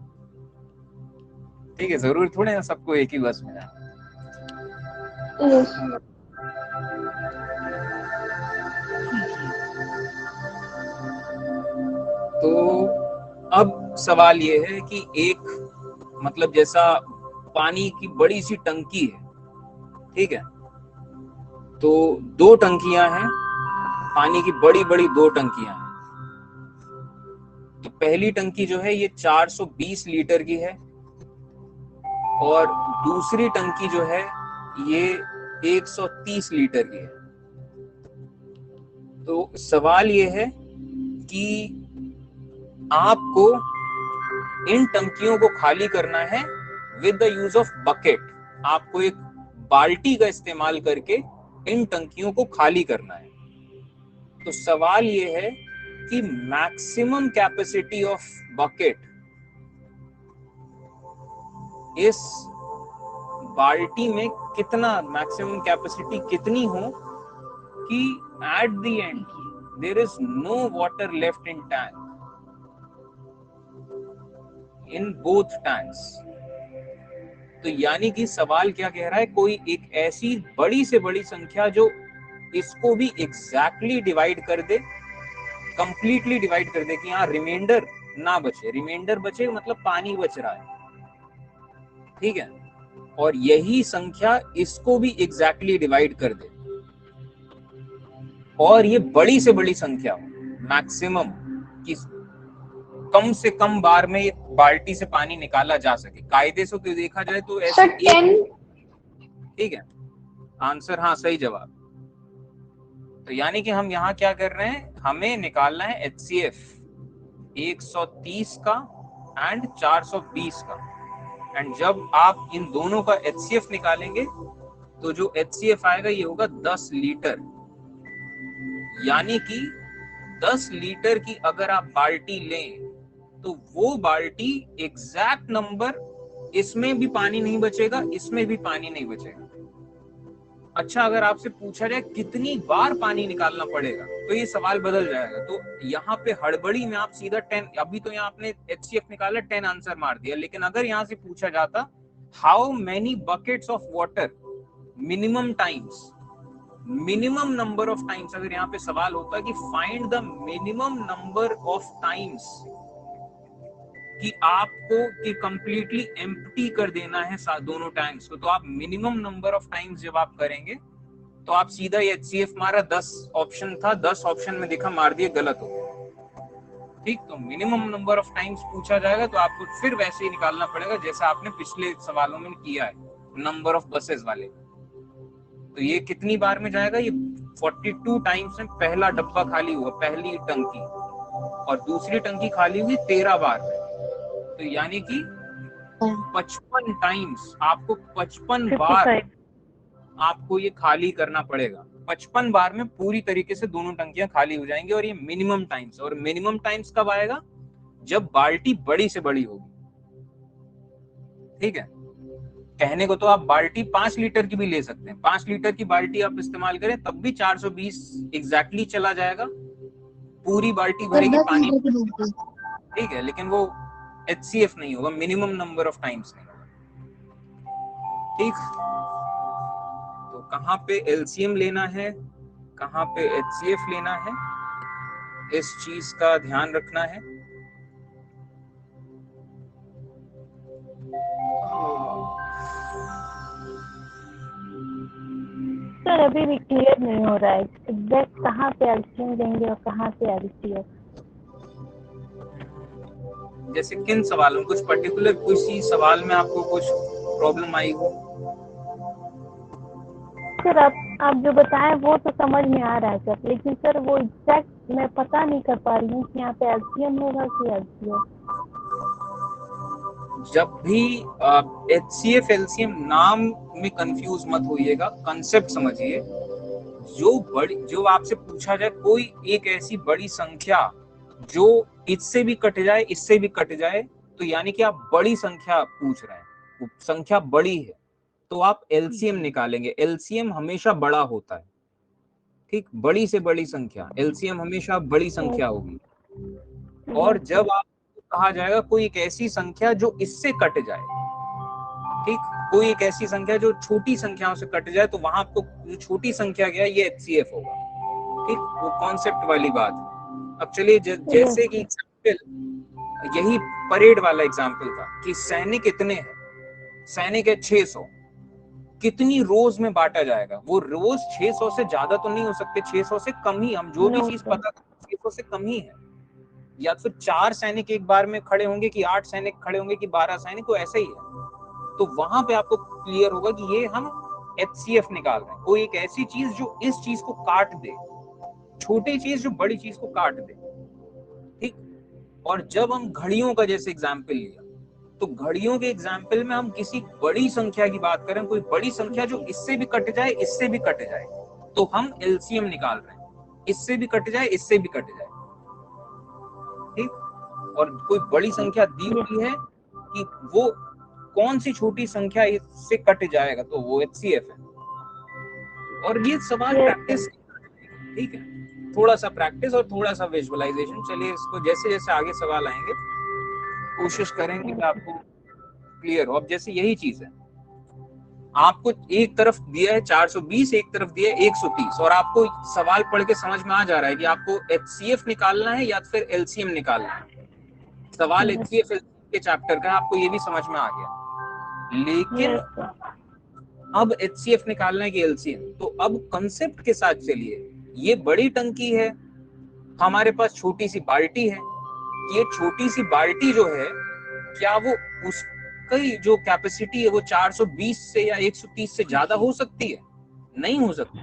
ठीक है, जरूर थोड़े ना सबको एक ही बस में जाना। यस। तो अब सवाल ये है कि एक मतलब जैसा पानी की बड़ी सी टंकी है, ठीक है, तो दो टंकियां हैं, पानी की बड़ी बड़ी दो टंकियां हैं। तो पहली टंकी जो है ये 420 लीटर की है और दूसरी टंकी जो है ये 130 लीटर की है। तो सवाल ये है कि आपको इन टंकियों को खाली करना है with the use of bucket. आपको एक बाल्टी का इस्तेमाल करके इन टंकियों को खाली करना है। तो सवाल ये है कि मैक्सिमम कैपेसिटी ऑफ बकेट, इस बाल्टी में कितना मैक्सिमम कैपेसिटी कितनी हो कि at the end there is no water left in tank, in both tanks. तो यानी कि सवाल क्या कह रहा है, कोई एक ऐसी बड़ी से बड़ी संख्या जो इसको भी एग्जैक्टली डिवाइड कर दे, कंप्लीटली डिवाइड कर दे, कि यहाँ रिमाइंडर ना बचे। रिमाइंडर बचे मतलब पानी बच रहा है, ठीक है, और यही संख्या इसको भी एग्जैक्टली डिवाइड कर दे, और ये बड़ी से बड़ी संख्या मैक्सिमम की कम से कम बार में बाल्टी से पानी निकाला जा सके। कायदे से तो देखा जाए तो ऐसे सर 10। ठीक है, आंसर हाँ, सही जवाब। तो यानी कि हम यहाँ क्या कर रहे हैं, हमें निकालना है HCF 130 का एंड 420 का। एंड जब आप इन दोनों का HCF निकालेंगे तो जो HCF आएगा ये होगा 10 लीटर। यानी कि 10 लीटर की अगर आप बाल्टी लें तो वो बाल्टी एग्जैक्ट नंबर, इसमें भी पानी नहीं बचेगा, इसमें भी पानी नहीं बचेगा। अच्छा, अगर आपसे पूछा जाए कितनी बार पानी निकालना पड़ेगा तो ये सवाल बदल जाएगा। तो यहाँ पे हड़बड़ी में आप सीधा 10, अभी तो यहाँ आपने HCF निकाला, 10 आंसर मार दिया। लेकिन अगर यहाँ से पूछा जाता how many buckets of water minimum times, minimum number of times, अगर यहाँ पे सवाल होता कि find the minimum number of times, कि आपको कि कंप्लीटली एम्प्टी कर देना है दोनों टैंक्स को, तो आप मिनिमम नंबर ऑफ टाइम्स जब आप करेंगे तो आप सीधा ये HCF मारा, 10 ऑप्शन था, 10 ऑप्शन में देखा मार दिए, गलत हो गया। ठीक, तो मिनिमम नंबर ऑफ टाइम्स पूछा जाएगा तो आपको फिर वैसे ही निकालना पड़ेगा जैसा आपने पिछले सवालों में किया है, नंबर ऑफ बसेस वाले। तो ये कितनी बार में जाएगा, ये 42 टाइम्स में पहला डब्बा खाली हुआ, पहली टंकी, और दूसरी टंकी खाली हुई 13 बार में। तो यानी कि 55 टाइम्स, आपको 55 बार आपको ये खाली करना पड़ेगा। 55 बार में पूरी तरीके से दोनों टंकियां खाली हो जाएंगी, और ये मिनिमम टाइम्स। और मिनिमम टाइम्स कब आएगा, जब बाल्टी बड़ी से बड़ी होगी। ठीक है, कहने को तो आप बाल्टी 5 लीटर की भी ले सकते हैं, 5 लीटर की बाल्टी आप इस्तेमाल करें तब भी 420 एग्जैक्टली चला जाएगा, पूरी बाल्टी भरेगी पानी, ठीक है, लेकिन वो HCF नहीं होगा, मिनिमम नंबर ऑफ टाइम्स नहीं होगा। ठीक, तो कहाँ पे LCM लेना है, कहाँ पे HCF लेना है, इस चीज का ध्यान रखना है। सर अभी भी क्लियर नहीं हो रहा है एग्जैक्ट कहाँ पे LCM देंगे और कहाँ पे HCF। जैसे किन सवालों में, कुछ पर्टिकुलर किसी सवाल में आपको कुछ प्रॉब्लम आई हो? सर आप जो बताएं वो तो समझ में आ रहा है सर, लेकिन सर वो एग्जैक्ट मैं पता नहीं कर पा रही हूँ कि यहाँ पे LCM होगा कि HCF। जब भी HCF LCM नाम में कंफ्यूज मत होइएगा, कंसेप्ट समझिए। जो आपसे पूछा जाए कोई एक ऐसी बड़ी संख्या जो इससे भी कट जाए, इससे भी कट जाए, तो यानी कि आप बड़ी संख्या पूछ रहे हैं, वो संख्या बड़ी है, तो आप LCM निकालेंगे। LCM हमेशा बड़ा होता है, ठीक, बड़ी से बड़ी संख्या, एलसीएम हमेशा बड़ी संख्या होगी। और जब आपको कहा जाएगा कोई एक ऐसी संख्या जो इससे कट जाए, ठीक, कोई एक ऐसी संख्या जो छोटी संख्याओं से कट जाए, तो वहां आपको जो छोटी संख्या क्या है, ये एचसीएफ होगा। ठीक, वो कॉन्सेप्ट वाली बात है। अब चलिए जैसे कि एग्जाम्पल, यही परेड वाला एग्जाम्पल था कि सैनिक इतने हैं, सैनिक है 600, कितनी रोज में बांटा जाएगा? वो रोज 600 से ज्यादा तो नहीं हो सकते, 600 से कम ही, हम जो भी चीज पता 600 से कम ही है। या फिर 4 सैनिक एक बार में खड़े होंगे कि 8 सैनिक खड़े होंगे कि 12 सैनिक, तो ऐसा ही है। तो वहां पे आपको क्लियर होगा कि ये हम एचसीएफ निकाल रहे हैं, कोई एक ऐसी चीज जो इस चीज को काट दे, छोटी चीज जो बड़ी चीज को काट दे। ठीक, और जब हम घड़ियों का जैसे एग्जाम्पल लिया, तो घड़ियों के एग्जाम्पल में हम किसी बड़ी संख्या की बात करें, कोई बड़ी संख्या जो इससे भी कट जाए, इससे भी कट जाए, तो हम एलसीएम निकाल रहे हैं, इससे भी कट जाए, इससे भी कट जाए। ठीक, और कोई बड़ी संख्या दी हुई है कि वो कौन सी छोटी संख्या इससे कट जाएगा, तो वो एचसीएफ है। और ये सवाल प्रैक्टिस, ठीक है, थोड़ा सा प्रैक्टिस और थोड़ा सा विजुअलाइजेशन। चलिए इसको जैसे जैसे आगे सवाल आएंगे कोशिश करेंगे कि आपको क्लियर हो। अब जैसे यही चीज है, आपको एक तरफ दिया है 420, एक तरफ दिया है 130, और आपको सवाल पढ़ के समझ में आ जा रहा है कि आपको एचसीएफ निकालना है या फिर एलसीएम निकालना है। सवाल एचसीएफ के चैप्टर का, आपको ये भी समझ में आ गया। लेकिन अब एचसीएफ निकालना है कि एलसीएम, तो अब कंसेप्ट के साथ चलिए। ये बड़ी टंकी है, हमारे पास छोटी सी बाल्टी है। ये छोटी सी बाल्टी जो है, क्या वो उसकी जो कैपेसिटी है वो 420 से या 130 से ज्यादा हो सकती है? नहीं हो सकती।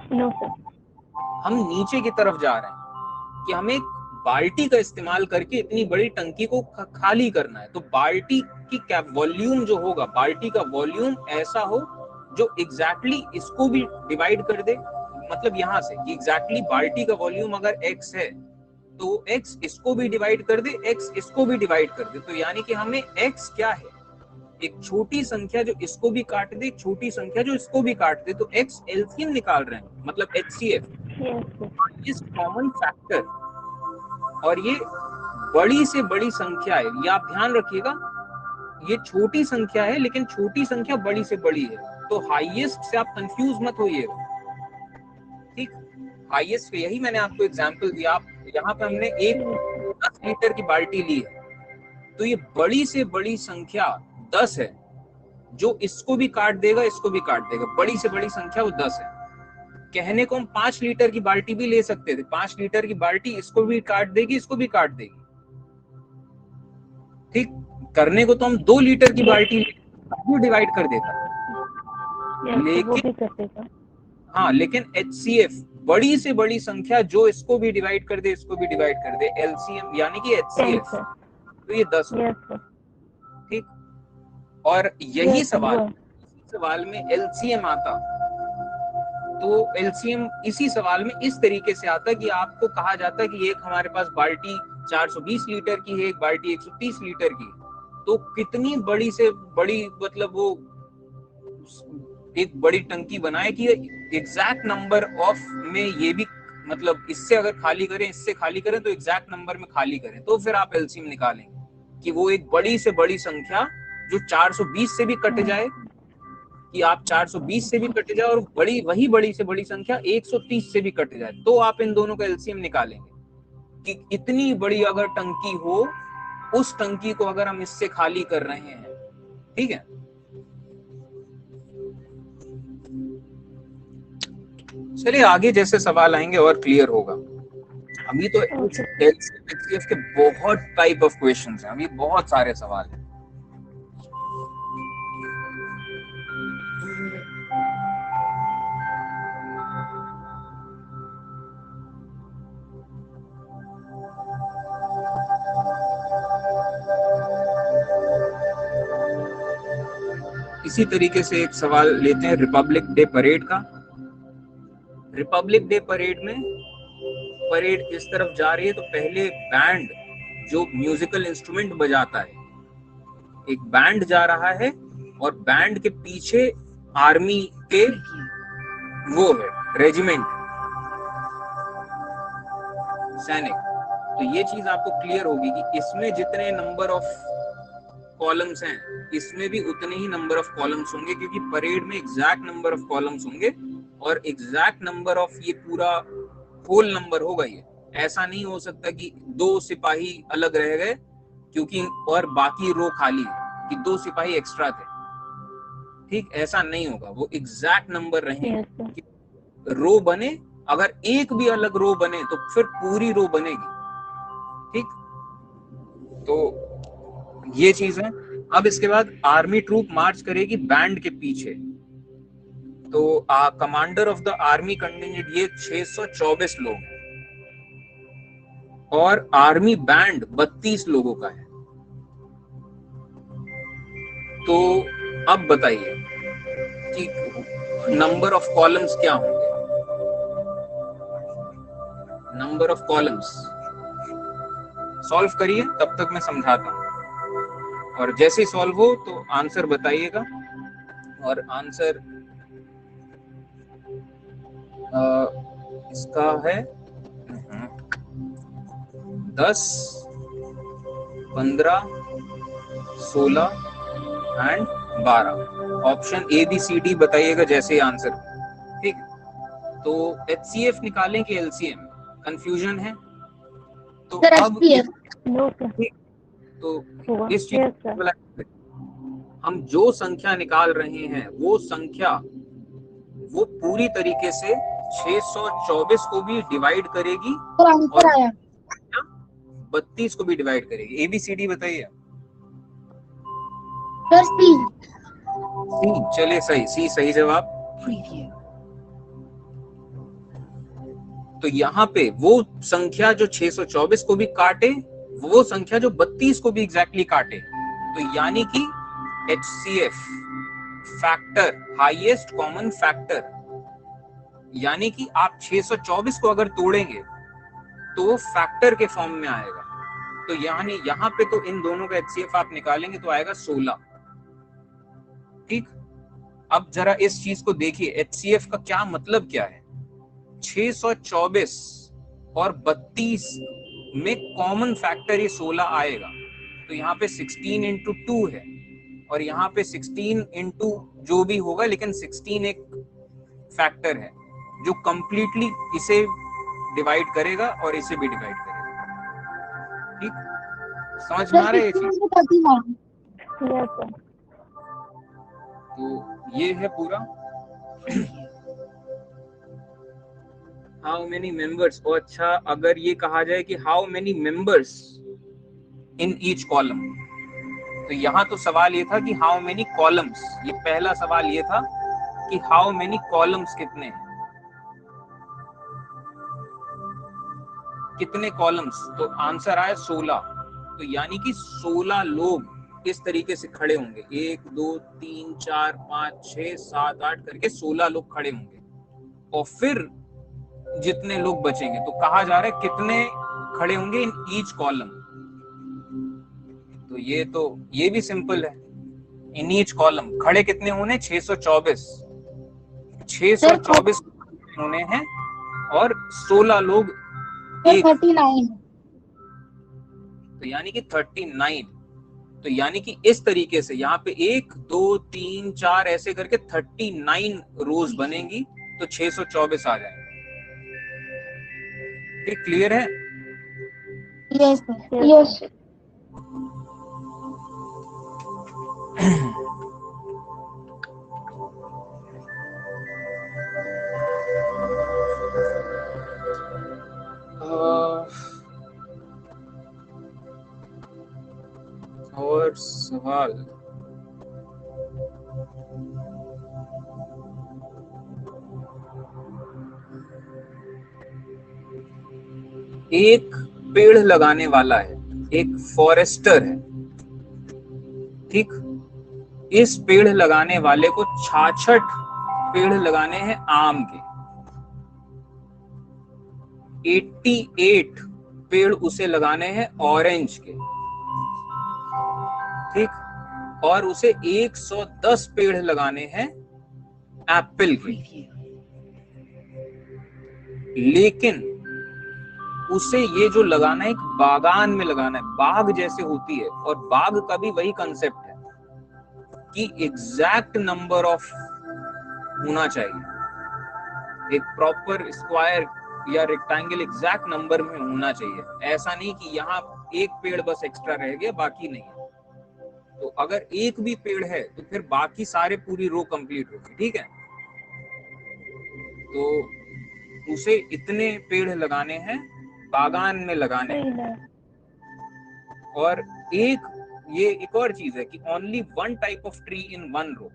हम नीचे की तरफ जा रहे हैं कि हमें बाल्टी का इस्तेमाल करके इतनी बड़ी टंकी को खाली करना है। तो बाल्टी की वॉल्यूम जो होगा, बाल्टी का वॉल्यूम ऐसा हो जो एग्जैक्टली इसको भी डिवाइड कर दे। मतलब यहाँ से कि एग्जैक्टली बाल्टी का वॉल्यूम अगर x है, तो x इसको भी डिवाइड कर दे, x इसको भी डिवाइड कर दे। तो यानी कि हमें x क्या है, एक छोटी संख्या जो इसको भी काट दे, एक छोटी संख्या जो इसको भी काट दे, तो x एलसीएम निकाल रहे हैं, मतलब HCF इज कॉमन फैक्टर। और ये बड़ी से बड़ी संख्या है, ये आप ध्यान रखिएगा, ये छोटी संख्या है लेकिन छोटी संख्या बड़ी से बड़ी है। तो हाईएस्ट से आप कंफ्यूज मत होइएगा। ठीक, हाईएस्ट, यही मैंने आपको एग्जांपल दिया। आप यहाँ पे हमने एक 10 लीटर की बाल्टी ली है, तो ये बड़ी से बड़ी संख्या 10 है, जो इसको भी काट देगा, इसको भी काट देगा। बड़ी से बड़ी संख्या वो 10 है। कहने को हम 5 लीटर की बाल्टी भी ले सकते थे, 5 लीटर की बाल्टी इसको भी काट देगी, इसको भी काट देगी। ठीक, करने को तो हम 2 लीटर की बाल्टी डिवाइड कर देता, लेकिन हाँ, लेकिन HCF बड़ी से बड़ी संख्या जो इसको भी डिवाइड कर दे, इसको भी डिवाइड कर दे, LCM यानी कि HCF, तो ये 10 हो। ठीक, और यही सवाल में LCM आता, तो LCM इसी सवाल में इस तरीके से आता कि आपको कहा जाता कि एक हमारे पास बाल्टी 420 लीटर की है, एक बाल्टी 130 लीटर की, तो कितनी बड़ी से बड़ी, मतलब वो एक बड़ी टंकी बनाए कि एग्जैक्ट नंबर ऑफ में ये भी, मतलब इससे अगर खाली करें, इससे खाली करें, तो एग्जैक्ट नंबर में खाली करें, तो फिर आप एलसीएम निकालेंगे कि वो एक बड़ी से बड़ी संख्या जो 420 से भी कट जाए, कि आप 420 से भी कट जाए, और वही बड़ी से बड़ी संख्या 130 से भी कट जाए, तो आप इन दोनों का एलसीएम निकालेंगे। कि इतनी बड़ी अगर टंकी हो, उस टंकी को अगर हम इससे खाली कर रहे हैं, ठीक है। चलिए आगे जैसे सवाल आएंगे और क्लियर होगा। अभी तो HCF के बहुत टाइप ऑफ क्वेश्चंस हैं, अभी बहुत सारे सवाल हैं। इसी तरीके से एक सवाल लेते हैं रिपब्लिक डे परेड का। रिपब्लिक डे परेड में परेड इस तरफ जा रही है, तो पहले बैंड जो म्यूजिकल इंस्ट्रूमेंट बजाता है, एक बैंड जा रहा है, और बैंड के पीछे आर्मी के वो है रेजिमेंट, सैनिक। तो ये चीज आपको क्लियर होगी कि इसमें जितने नंबर ऑफ कॉलम्स हैं इसमें भी उतने ही नंबर ऑफ कॉलम्स होंगे, क्योंकि परेड में एग्जैक्ट नंबर ऑफ कॉलम्स होंगे और एग्जैक्ट नंबर ऑफ ये पूरा होल नंबर होगा। ये ऐसा नहीं हो सकता कि 2 सिपाही अलग रह गए क्योंकि और बाकी रो खाली कि 2 सिपाही एक्स्ट्रा थे, ठीक, ऐसा नहीं होगा। वो एग्जैक्ट नंबर रहेंगे। रो बने, अगर एक भी अलग रो बने तो फिर पूरी रो बनेगी, ठीक। तो ये चीज है। अब इसके बाद आर्मी ट्रूप मार्च करेगी बैंड के पीछे। तो commander of the army contingent ये 624 लोग हैं और आर्मी बैंड 32 लोगों का है। तो अब बताइए कि नंबर ऑफ कॉलम्स क्या होंगे। नंबर ऑफ कॉलम्स सॉल्व करिए, तब तक मैं समझाता हूं, और जैसे ही सॉल्व हो तो आंसर बताइएगा। और आंसर इसका है 10, 15, 16 and 12। Option A B C D बताइएगा जैसे आंसर, ठीक। तो एचसीएफ निकालें कि एलसीएम, कंफ्यूजन है तो अब तो इस चीज हम जो संख्या निकाल रहे हैं वो संख्या वो पूरी तरीके से 624 को भी डिवाइड करेगी और 32 को भी डिवाइड करेगी। एबीसीडी बताइए। सी, चलिए सही, सी सही जवाब। तो यहाँ पे वो संख्या जो 624 को भी काटे, वो संख्या जो 32 को भी एग्जैक्टली काटे, तो यानी कि HCF factor, highest common factor, यानी कि आप 624 को अगर तोड़ेंगे तो वो फैक्टर के फॉर्म में आएगा। तो यानी यहाँ पे तो इन दोनों का HCF आप निकालेंगे तो आएगा 16, ठीक। अब जरा इस चीज को देखिए, HCF का क्या मतलब क्या है। 624 और 32 में कॉमन फैक्टर ये 16 आएगा, तो यहाँ पे 16 इंटू 2 है और यहाँ पे 16 इंटू जो भी होगा, लेकिन 16 एक फैक्टर है जो कंप्लीटली इसे डिवाइड करेगा और इसे भी डिवाइड करेगा, ठीक। समझ में आ रहा है ये चीज? तो ये है पूरा। हाउ मेनी मेंबर्स, और अच्छा अगर ये कहा जाए कि how many members in each column, तो यहाँ तो सवाल ये था कि हाउ मेनी कॉलम्स, ये पहला सवाल ये था कि हाउ मेनी कॉलम्स कितने हैं, कितने कॉलम्स, तो आंसर आया 16। तो यानी कि 16 लोग इस तरीके से खड़े होंगे, 1 2 3 4 5 6 7 8 करके 16 लोग खड़े होंगे और फिर जितने लोग बचेंगे, तो कहा जा रहा है कितने खड़े होंगे इन ईच कॉलम। तो ये भी सिंपल है, इन ईच कॉलम खड़े कितने होने, 624 होने हैं और 16 लोग एक, 39, तो यानी कि 39। तो यानी कि इस तरीके से यहाँ पे 1 2 3 4 ऐसे करके 39 रोज बनेंगी, तो 624 आ जाएंगे, ठीक। क्लियर है? Yes sir, yes. और सवाल, एक पेड़ लगाने वाला है, एक फॉरेस्टर है, ठीक। इस पेड़ लगाने वाले को 66 पेड़ लगाने हैं आम के, 88 पेड़ उसे लगाने हैं ऑरेंज के, ठीक। और उसे 110 पेड़ लगाने हैं एप्पल के। लेकिन उसे ये जो लगाना है एक बागान में लगाना है, बाग जैसे होती है, और बाग का भी वही कंसेप्ट है कि एग्जैक्ट नंबर ऑफ होना चाहिए, एक प्रॉपर स्क्वायर या रेक्टेंगल एग्जैक्ट नंबर में होना चाहिए। ऐसा नहीं कि यहाँ एक पेड़ बस एक्स्ट्रा रह गया बाकी नहीं है। तो अगर एक भी पेड़ है तो फिर बाकी सारे पूरी रो कंप्लीट होगी, ठीक है। तो उसे इतने पेड़ लगाने हैं, बागान में लगाने हैं। और ये एक और चीज है कि only one type of tree in one row,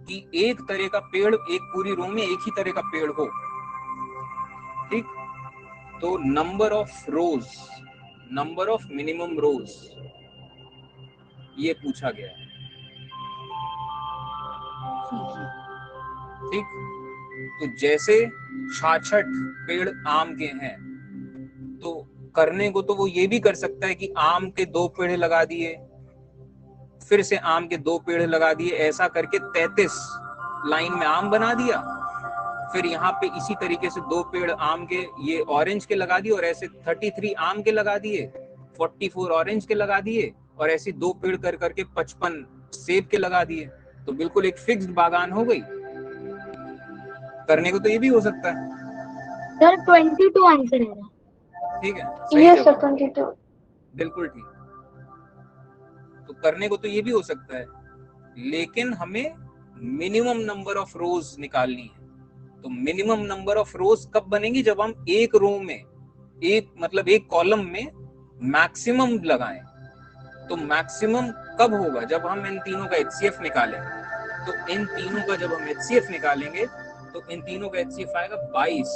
कि एक तरह का पेड़ एक पूरी रो में एक ही तरह का पेड़ हो, ठीक। तो number of rows, number of minimum rows, ये पूछा गया है, ठीक। तो जैसे 66 पेड़ आम के हैं, तो करने को तो वो ये भी कर सकता है कि आम के 2 पेड़ लगा दिए, फिर से आम के 2 पेड़ लगा दिए, ऐसा करके 33 लाइन में आम बना दिया। फिर यहाँ पे इसी तरीके से 2 पेड़ आम के ये ऑरेंज के लगा दिए, और ऐसे 33 आम के लगा दिए, 44 ऑरेंज के लगा दिए, और ऐसे 2 पेड़ कर करके 55 सेब के लगा दिए। तो बिल्कुल एक फिक्स्ड बागान हो गई। करने को तो ये भी हो सकता है। सर 22 आंसर है, ठीक है, ये सही सर जवाब, 22। बिल्कुल ठीक। तो करने को तो ये भी हो सकता है, लेकिन हमें मिनिमम नंबर ऑफ रोज निकालनी है। तो मिनिमम नंबर ऑफ रोज कब बनेगी, जब हम एक रो में एक कॉलम में मैक्सिमम लगाएं। तो मैक्सिमम कब होगा, जब हम इन तीनों का एचसीएफ निकालेंगे। तो इन तीनों का जब हम एचसीएफ निकालेंगे तो इन तीनों का एचसीएफ आएगा 22।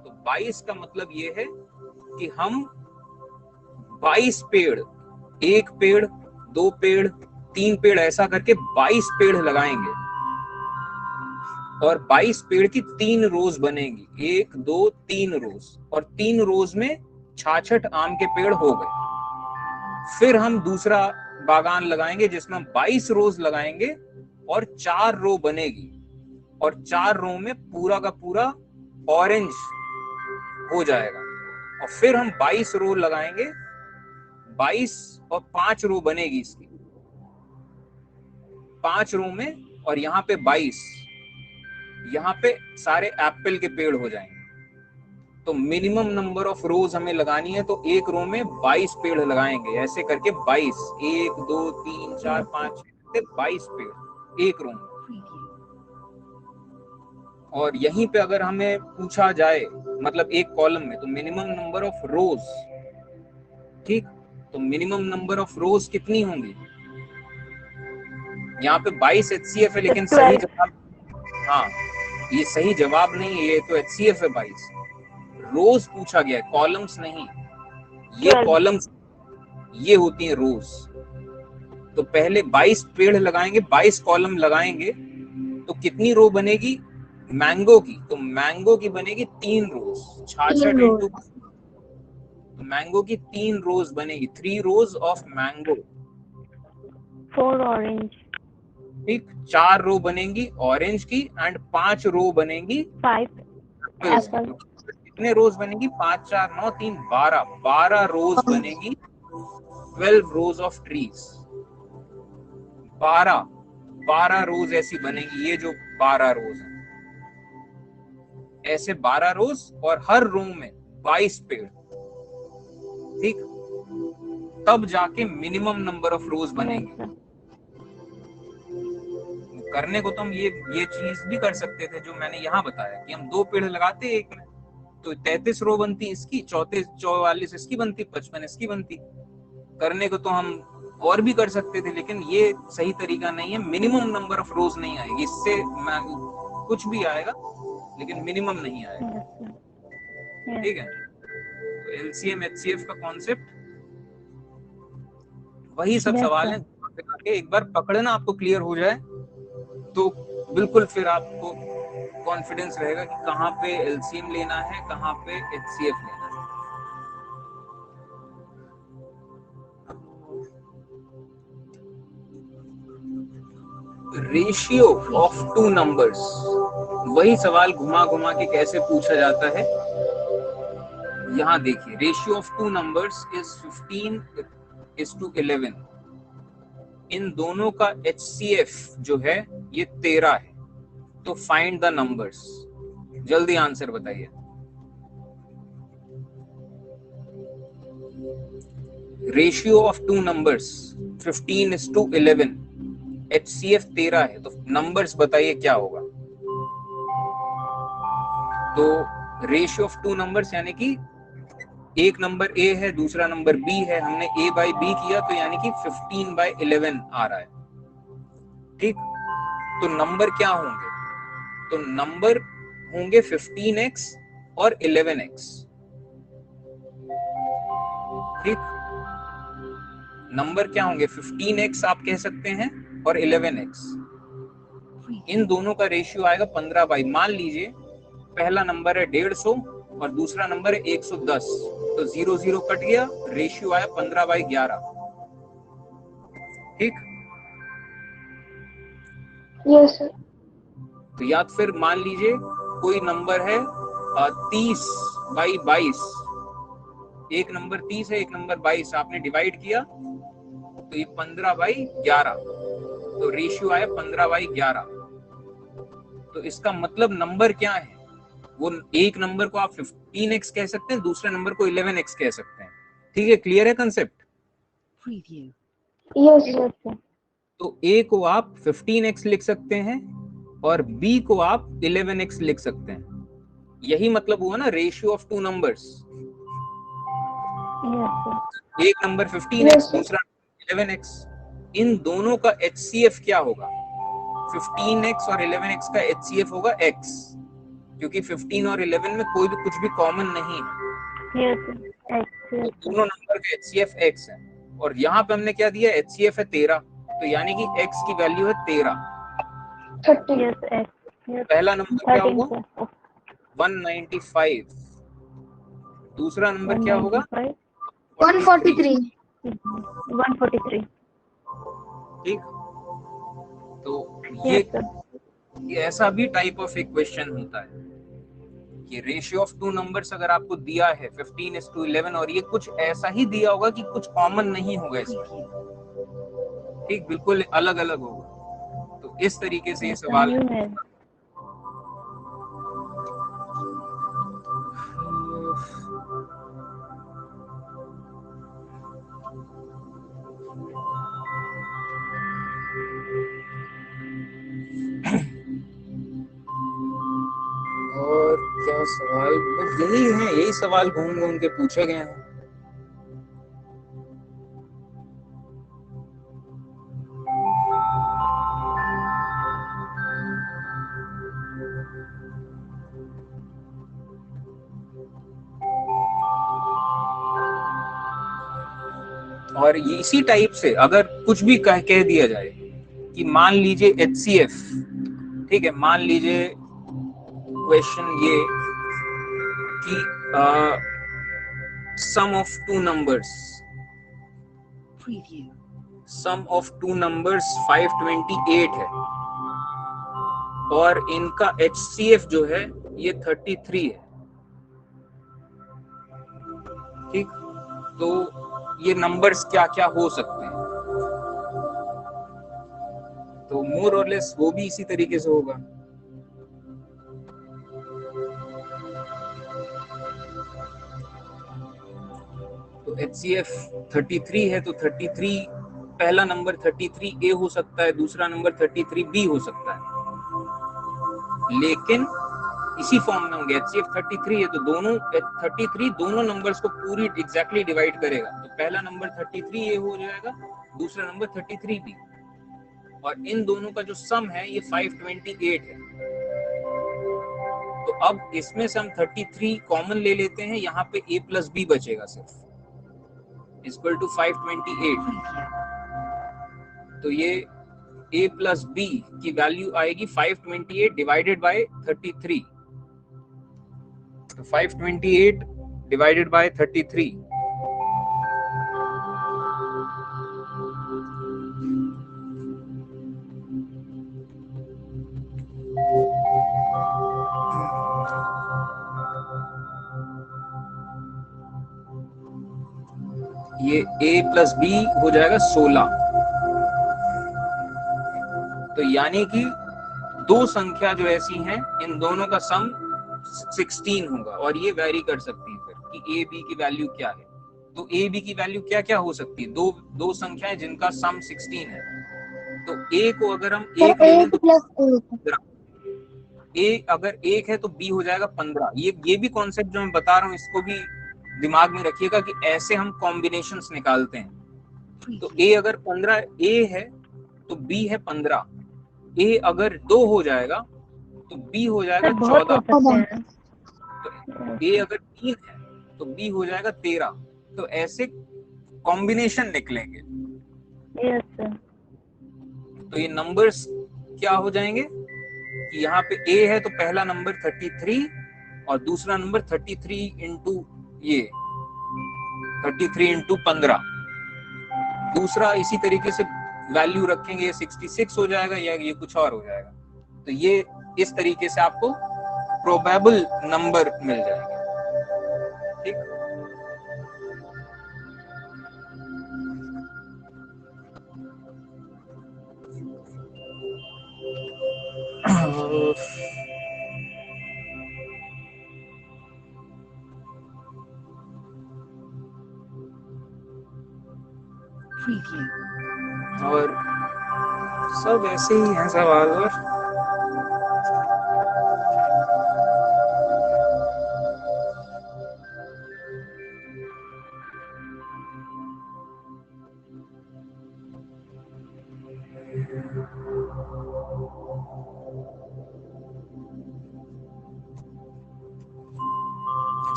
तो 22 का मतलब ये है कि हम 22 पेड़, 1 पेड़, 2 पेड़, 3 पेड़, ऐसा करके 22 पेड़ लगाएंगे, और 22 पेड़ की 3 रोज बनेगी, 1 2 3 रोज, और 3 रोज में 66 आम के पेड़ हो गए। फिर हम दूसरा बागान लगाएंगे जिसमें हम 22 रोज लगाएंगे और 4 रो बनेगी, और 4 रो में पूरा का पूरा ऑरेंज हो जाएगा। और फिर हम 22 रो लगाएंगे, 22 और 5 रो बनेगी इसकी, 5 रो में, और यहाँ पे 22, यहाँ पे सारे एप्पल के पेड़ हो जाएंगे। तो मिनिमम नंबर ऑफ रोज हमें लगानी है, तो एक रो में 22 पेड़ लगाएंगे, ऐसे करके 22, 1 2 3 4 5 22 पेड़ एक रो में। और यहीं पे अगर हमें पूछा जाए, मतलब एक कॉलम में, तो मिनिमम नंबर ऑफ रोज, ठीक। तो मिनिमम नंबर ऑफ रोज कितनी होंगी, यहाँ पे 22 एचसीएफ है, लेकिन सही जवाब, हाँ ये सही जवाब नहीं है, ये तो एचसीएफ है 22। रोज पूछा गया है, कॉलम्स नहीं। ये कॉलम्स, ये होती हैं रोज। तो पहले 22 पेड़ लगाएंगे, 22 कॉलम लगाएंगे, तो कितनी रो बनेगी मैंगो की, तो मैंगो की बनेगी 3 रोज, 66 इंटू, तो मैंगो की 3 रोज बनेगी, 3 रोज ऑफ मैंगो, 4 ऑरेंज, ठीक। 4 रो बनेंगी ऑरेंज की, एंड 5 रो बनेंगी 5 एप्पल। कितने रोज बनेगी, 5 4 9 3 12 रोज बनेगी, 12 रोज ऑफ ट्रीज, 12 रोज ऐसी बनेगी। ये जो 12 रोज है, ऐसे 12 रोज, और हर रो में 22 पेड़, ठीक। तब जाके मिनिमम नंबर ऑफ रोज बनेंगे। करने को तो हम ये चीज भी कर सकते थे जो मैंने यहाँ बताया, कि हम 2 पेड़ लगाते एक में, तो 33 रो बनती इसकी, 44 इसकी बनती, 55 इसकी बनती। करने को तो हम और भी कर सकते थे, लेकिन ये सही तरीका नहीं है। मिनिमम नंबर ऑफ रोज नहीं आएगी, इससे कुछ भी आएगा लेकिन मिनिमम नहीं आएगा, ठीक है। तो एलसीएम एचसीएफ का कॉन्सेप्ट वही सब सवाल है, एक बार पकड़ना आपको क्लियर हो जाए तो बिल्कुल फिर आपको कॉन्फिडेंस रहेगा कि कहाँ पे एलसीएम लेना है, कहाँ पे एचसीएफ लेना है। रेशियो ऑफ 2 numbers वही सवाल घुमा घुमा के कैसे पूछा जाता है, यहाँ देखिए, ratio of two numbers is 15:11। इन दोनों का HCF जो है ये 13 है, तो फाइंड द नंबर्स। जल्दी आंसर बताइए। Ratio of two numbers 15:11, HCF 13 है, तो नंबर्स बताइए क्या होगा। तो रेशियो ऑफ टू नंबर्स यानी कि एक नंबर A है, दूसरा नंबर B है, हमने A by B किया तो यानी कि 15/11 आ रहा है। ठीक, तो नंबर क्या होंगे? तो नंबर होंगे 15x और 11x। ठीक, नंबर क्या होंगे? 15x आप कह सकते हैं और 11x। इन दोनों का रेशियो आएगा 15/। मान लीजिए पहला नंबर है 150 और दूसरा नंबर है 110, तो 0 0 कट गया, रेशियो आया 15/11। ठीक, यस सर। तो या फिर मान लीजिए कोई नंबर है 30/22, एक नंबर 30 है, एक नंबर 22, आपने डिवाइड किया तो ये 15/11, तो रेशियो आया 15/11। तो इसका मतलब नंबर क्या है? वो एक नंबर को आप 15x कह सकते हैं, दूसरे नंबर को 11x कह सकते हैं। ठीक है, क्लियर है कंसेप्ट? Yes sir. तो A को आप 15x लिख सकते हैं और B को आप 11x लिख सकते हैं। यही मतलब हुआ ना रेशियो ऑफ टू नंबर्स। एक नंबर 15x, दूसरा 11x। इन दोनों का HCF क्या होगा? 15x और 11x का HCF होगा x, क्योंकि 15 और 11 में कोई भी कुछ भी कॉमन नहीं है। तो दोनों नंबर का HCF x है, और यहाँ पे हमने क्या दिया? HCF है 13, तो यानी कि x की वैल्यू है 13। 30। पहला नंबर क्या होगा? 195। दूसरा नंबर क्या होगा? 143। 143। ठीक, तो ये ऐसा भी टाइप ऑफ इक्वेशन होता है कि रेशियो ऑफ टू नंबर्स अगर आपको दिया है 15:11 और ये कुछ ऐसा ही दिया होगा कि कुछ कॉमन नहीं होगा इसमें। ठीक, बिल्कुल अलग अलग होगा। तो इस तरीके से ये सवाल है। और क्या सवाल? बस यही है, यही सवाल घूम घूम के पूछे गए हैं। और इसी टाइप से अगर कुछ भी कह दिया जाए कि मान लीजिए HCF, ठीक है, मान लीजिए क्वेश्चन ये कि सम ऑफ टू नंबर्स 528 है और इनका HCF जो है ये 33 है। ठीक, तो ये नंबर्स क्या क्या हो सकते हैं? तो मोर और लेस वो भी इसी तरीके से होगा। तो HCF 33 है, तो 33 पहला नंबर 33A हो सकता है, दूसरा नंबर 33B हो सकता है, लेकिन इसी फॉर्म में होंगे। HCF 33 है तो दोनों 33 दोनों नंबर्स को पूरी एग्जैक्टली डिवाइड करेगा, तो पहला नंबर 33A हो जाएगा, दूसरा नंबर 33B, और इन दोनों का जो सम है ये 528 है। तो अब इसमें से हम 33 कॉमन ले लेते हैं, यहाँ पे A प्लस B बचेगा सिर्फ, इक्वल टू 528। तो ये A प्लस B की वैल्यू आएगी 528 डिवाइडेड बाय 33। तो 528 divided by 33, A plus B हो जाएगा 16। तो यानी कि दो संख्या जो ऐसी हैं इन दोनों का सम 16 होगा, और ये वेरी कर सकती है फिर कि ए बी की वैल्यू क्या है। तो ए बी की वैल्यू क्या क्या हो सकती है, दो संख्याएं जिनका सम 16 है। तो ए को अगर हम एक ले लें तो ए अगर एक है तो बी हो जाएगा 15। ये भी कॉन्सेप्ट जो मैं बता रहा हूँ इसको भी दिमाग में रखिएगा कि ऐसे हम कॉम्बिनेशंस निकालते हैं। तो ए अगर 15 ए है तो बी है 15। ए अगर 2 हो जाएगा तो बी हो जाएगा 14। तो ए अगर 3 है तो बी हो जाएगा 13। तो ऐसे कॉम्बिनेशन निकलेंगे। Yes sir. तो ये नंबर्स क्या हो जाएंगे कि यहाँ पे ए है तो पहला नंबर 33 और दूसरा नंबर 33 इंटू ये 33 इंटू 15। दूसरा इसी तरीके से वैल्यू रखेंगे 66 हो जाएगा या ये कुछ और हो जाएगा। तो ये इस तरीके से आपको प्रोबेबल नंबर मिल जाएंगे। ठीक, और सब ऐसे ही हैं सवाल। और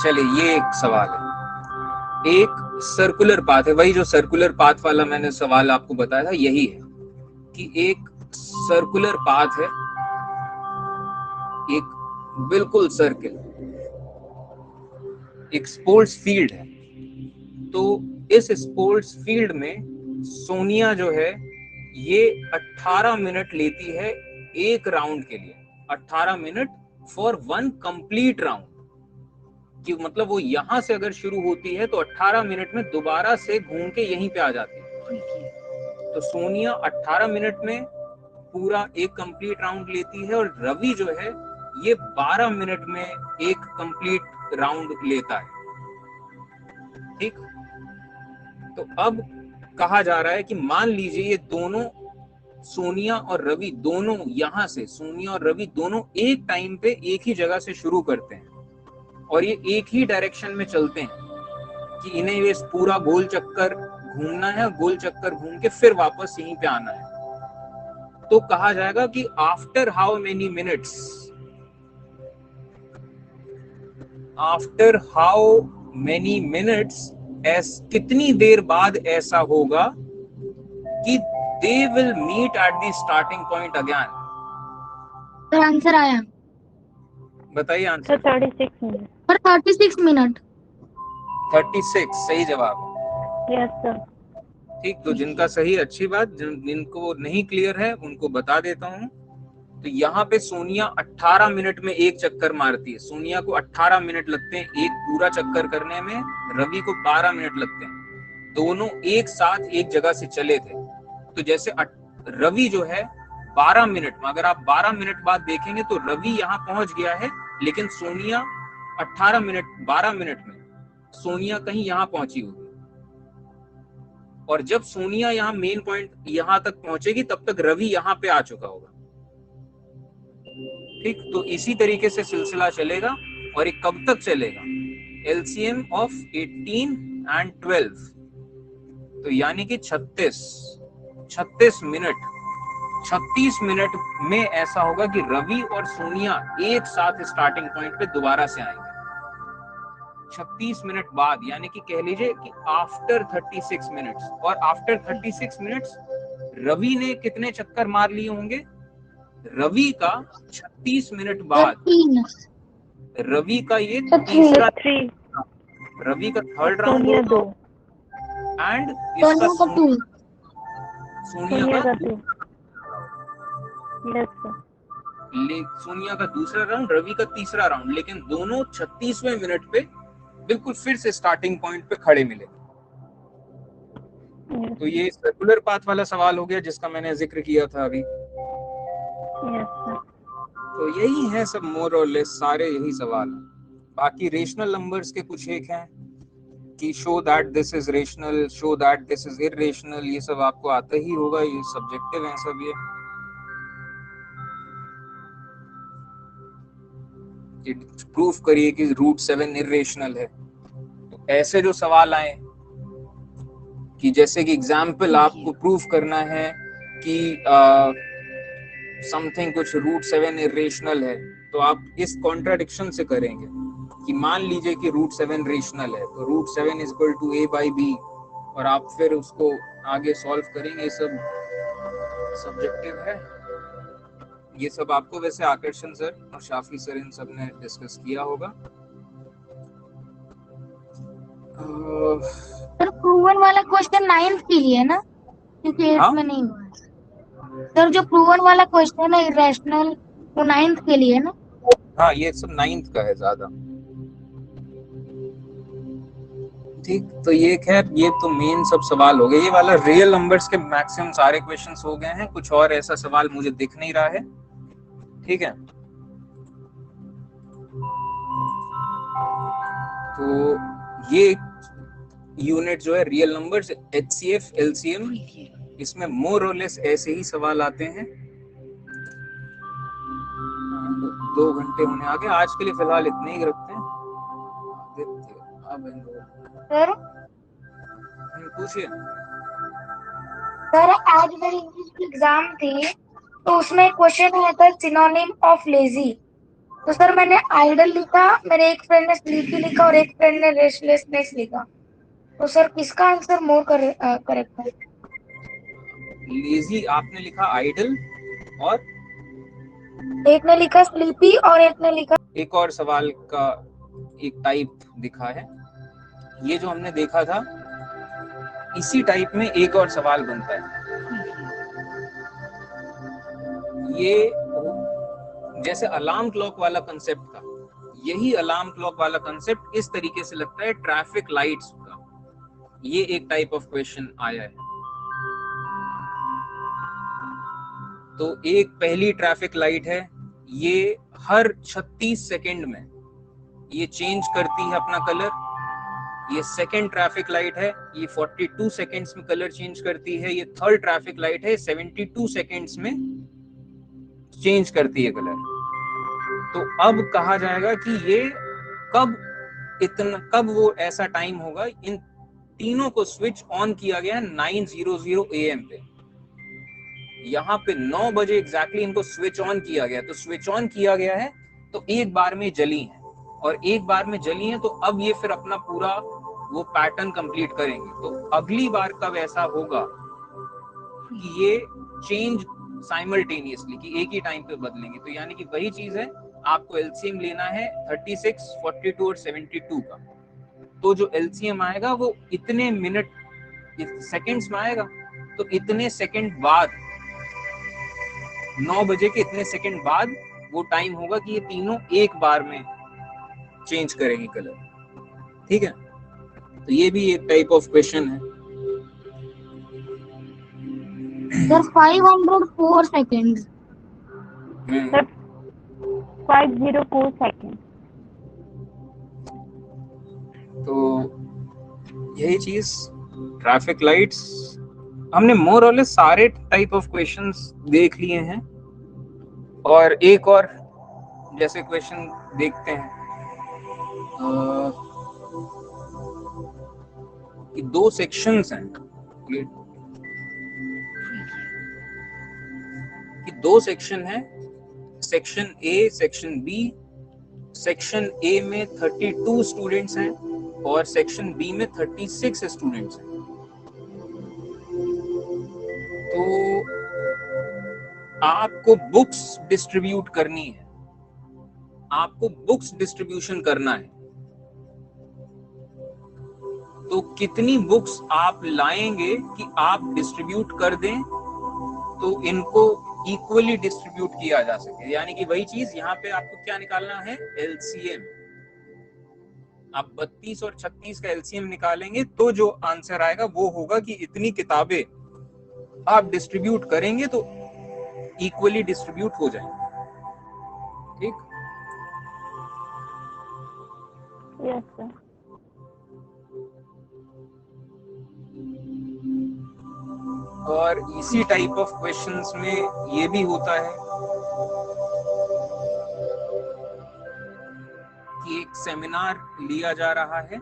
चलिए ये एक सवाल है, एक सर्कुलर पाथ है, वही जो सर्कुलर पाथ वाला मैंने सवाल आपको बताया था यही है कि एक सर्कुलर पाथ है, एक बिल्कुल सर्किल, एक स्पोर्ट्स फील्ड है। तो इस स्पोर्ट्स फील्ड में सोनिया जो है ये 18 मिनट लेती है एक राउंड के लिए। 18 minute for one complete round, कि मतलब वो यहां से अगर शुरू होती है तो 18 मिनट में दोबारा से घूम के यहीं पे आ जाती है। तो सोनिया 18 मिनट में पूरा एक कंप्लीट राउंड लेती है और रवि जो है ये 12 मिनट में एक कंप्लीट राउंड लेता है। ठीक, तो अब कहा जा रहा है कि मान लीजिए ये दोनों सोनिया और रवि दोनों यहां से सोनिया और रवि दोनों एक टाइम पे एक ही जगह से शुरू करते हैं और ये एक ही डायरेक्शन में चलते हैं कि इन्हें ये पूरा गोल चक्कर घूमना है, गोल चक्कर घूम के फिर वापस यहीं पे आना है। तो कहा जाएगा कि after how many minutes, after how many minutes, कितनी देर बाद ऐसा होगा कि they will meet at the starting point again. Sir answer आया। बताइए आंसर। 36 मिनट। पर 36 मिनट। 36 सही जवाब। Yes sir. ठीक, तो जिनका सही अच्छी बात, जिनको नहीं क्लियर है उनको बता देता हूँ। तो यहाँ पे सोनिया 18 मिनट में एक चक्कर मारती है। सोनिया को 18 मिनट लगते हैं एक पूरा चक्कर करने में, रवि को 12 मिनट लगते हैं। दोनों एक साथ एक जगह से चले थे। तो जैसे रवि जो है 12 मिनट में, अगर आप 12 मिनट बाद देखेंगे तो रवि यहाँ पहुंच गया है, लेकिन सोनिया 12 मिनट में सोनिया कहीं यहाँ पहुंची होगी। और जब सोनिया यहाँ मेन पॉइंट यहाँ तक पहुंचेगी तब तक रवि यहाँ पे आ चुका होगा। ठीक, तो इसी तरीके से सिलसिला चलेगा। और ये कब तक चलेगा? LCM ऑफ 18 एंड 12, तो यानी कि 36 मिनट। 36 मिनट में ऐसा होगा कि रवि और सोनिया एक साथ स्टार्टिंग पॉइंट पे दोबारा से आएंगे 36 मिनट बाद, यानी कि कह लीजिए कि आफ्टर 36 मिनट्स। और आफ्टर 36 मिनट्स रवि ने कितने चक्कर मार लिए होंगे? रवि का 36 मिनट बाद, रवि का ये तीसरा, रवि का थर्ड राउंड एंड इसका सोनिया का सोनिया का दूसरा राउंड, रवि का तीसरा राउंड। लेकिन दोनों 36वें मिनट पे बिल्कुल फिर से स्टार्टिंग पॉइंट पे खड़े मिले। तो ये सर्कुलर पाथ वाला सवाल हो गया जिसका मैंने जिक्र किया था अभी। Yes sir. तो यही है सब मोर और लेस, सारे यही सवाल हैं। बाकी रेशनल नंबर्स के कुछ एक हैं कि show that this is rational, show that this is irrational, ये सब आपको आता ही होगा, ये सब्जेक्टिव हैं सब। ये प्रूफ करिए कि रूट 7 इरेशनल है। तो ऐसे जो सवाल आए कि जैसे कि एग्जाम्पल आपको प्रूफ करना है कि समथिंग कुछ रूट 7 इरेशनल है, तो आप इस कॉन्ट्राडिक्शन से करेंगे कि मान लीजिए कि रूट 7 रेशनल है, तो root 7 is equal to a/b, और आप फिर उसको आगे सॉल्व करेंगे। ये सब सब्जेक्टिव है। ये सब आपको वैसे आकर्षण सर और शाफी सर इन सब ने डिस्कस किया होगा। सर प्रूवन वाला क्वेश्चन 9th के लिए है ना, क्योंकि 8th में नहीं हुआ है। सर जो प्रूवन वाला क्वेश्चन है इरेशनल, वो 9th के लिए है ना? हाँ, ये सब 9th का है ज्यादा। ठीक, तो ये खैर ये तो मेन सब सवाल हो गए। ये वाला रियल नंबर्स के मैक्सिमम सारे क्वेश्चंस हो गए हैं, कुछ और ऐसा सवाल मुझे दिख नहीं रहा है। ठीक है, तो ये यूनिट जो है रियल नंबर्स, HCF, LCM, इसमें मोर और लेस ऐसे ही सवाल आते हैं। 2 घंटे होने आ गए, आज के लिए फिलहाल इतने ही रखते हैं। सर पूछिए। सर आज मेरी इंग्लिश की एग्जाम थी, तो उसमें क्वेश्चन आया था सिनोनिम ऑफ लेजी। तो सर मैंने आइडल लिखा, मेरे एक फ्रेंड ने स्लीपी लिखा और एक फ्रेंड ने रेस्टलेसनेस लिखा। तो सर किसका आंसर मोर करेक्ट है? लेजी आपने लिखा आइडल, और एक ने लिखा स्लीपी और एक ने लिखा, एक और सवाल का एक टाइप दिखा है। ये जो हमने देखा था, इसी टाइप में एक और सवाल बनता है। ये जैसे अलार्म क्लॉक वाला कंसेप्ट था, यही अलार्म क्लॉक वाला कंसेप्ट इस तरीके से लगता है ट्रैफिक लाइट्स का। ये एक टाइप ऑफ क्वेश्चन आया है। तो एक पहली ट्रैफिक लाइट है, ये हर 36 सेकंड में ये चेंज करती है अपना कलर। ये सेकंड ट्रैफिक लाइट है, ये 42 सेकंड्स में कलर चेंज करती है। ये थर्ड ट्रैफिक लाइट है, 72 सेकंड्स में चेंज करती है कलर। तो अब कहा जाएगा कि ये कब वो ऐसा टाइम होगा, इन तीनों को स्विच ऑन किया गया 9:00 AM पे। यहाँ पे 9 बजे एग्जैक्टली इनको स्विच ऑन किया गया। तो स्विच ऑन किया गया है तो एक बार में जली है, और एक बार में जली है तो अब ये फिर अपना पूरा वो पैटर्न कंप्लीट करेंगे। तो अगली बार कब ऐसा होगा कि ये चेंज साइमल्टेनियसली, कि एक ही टाइम पे बदलेंगे। तो यानी कि वही चीज है, आपको एलसीएम लेना है 36, 42 और 72 का। तो जो एलसीएम आएगा वो इतने मिनट सेकंड्स में आएगा। तो इतने सेकंड बाद, 9 बजे के इतने सेकंड बाद वो टाइम होगा कि ये तीनों एक बार में चेंज करेंगे कलर। ठीक है, तो ये भी एक टाइप ऑफ क्वेश्चन है। Sir 504 seconds. Sir 504 second. तो यही चीज, ट्रैफिक लाइट्स हमने मोर और लेस सारे टाइप ऑफ क्वेश्चंस देख लिए हैं। और एक और जैसे क्वेश्चन देखते हैं कि 2 सेक्शंस हैं, कि 2 सेक्शन है, section A, section B. Section A में 32 स्टूडेंट्स हैं और सेक्शन बी में 36 स्टूडेंट्स हैं। तो आपको बुक्स डिस्ट्रीब्यूट करनी है, आपको बुक्स डिस्ट्रीब्यूशन करना है। तो कितनी बुक्स आप लाएंगे कि आप डिस्ट्रीब्यूट कर दें तो इनको इक्वली डिस्ट्रीब्यूट किया जा सके। यानी कि वही चीज यहाँ पे आपको क्या निकालना है, एलसीएम। आप 32 और 36 का एलसीएम निकालेंगे तो जो आंसर आएगा वो होगा कि इतनी किताबें आप डिस्ट्रीब्यूट करेंगे तो इक्वली डिस्ट्रीब्यूट हो जाएंगे। ठीक, यस सर। और इसी टाइप ऑफ क्वेश्चंस में ये भी होता है कि एक सेमिनार लिया जा रहा है,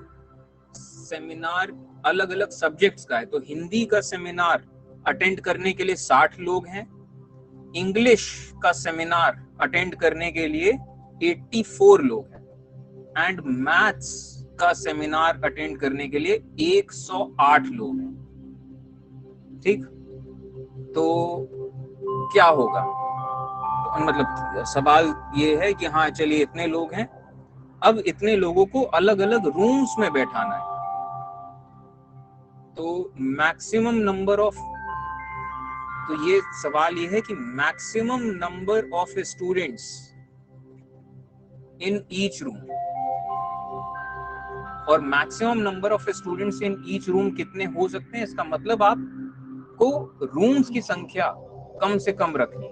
सेमिनार अलग अलग सब्जेक्ट्स का है, तो हिंदी का सेमिनार अटेंड करने के लिए 60 लोग हैं, इंग्लिश का सेमिनार अटेंड करने के लिए 84 लोग हैं एंड मैथ्स का सेमिनार अटेंड करने के लिए 108 लोग हैं। ठीक, तो क्या होगा? तो मतलब सवाल ये है कि हाँ चलिए इतने लोग हैं, अब इतने लोगों को अलग अलग रूम्स में बैठाना है, तो मैक्सिमम नंबर ऑफ, तो ये सवाल ये है कि maximum number of students in each room, और maximum number of students in each room कितने हो सकते हैं, इसका मतलब आपको रूम्स की संख्या कम से कम रखनी,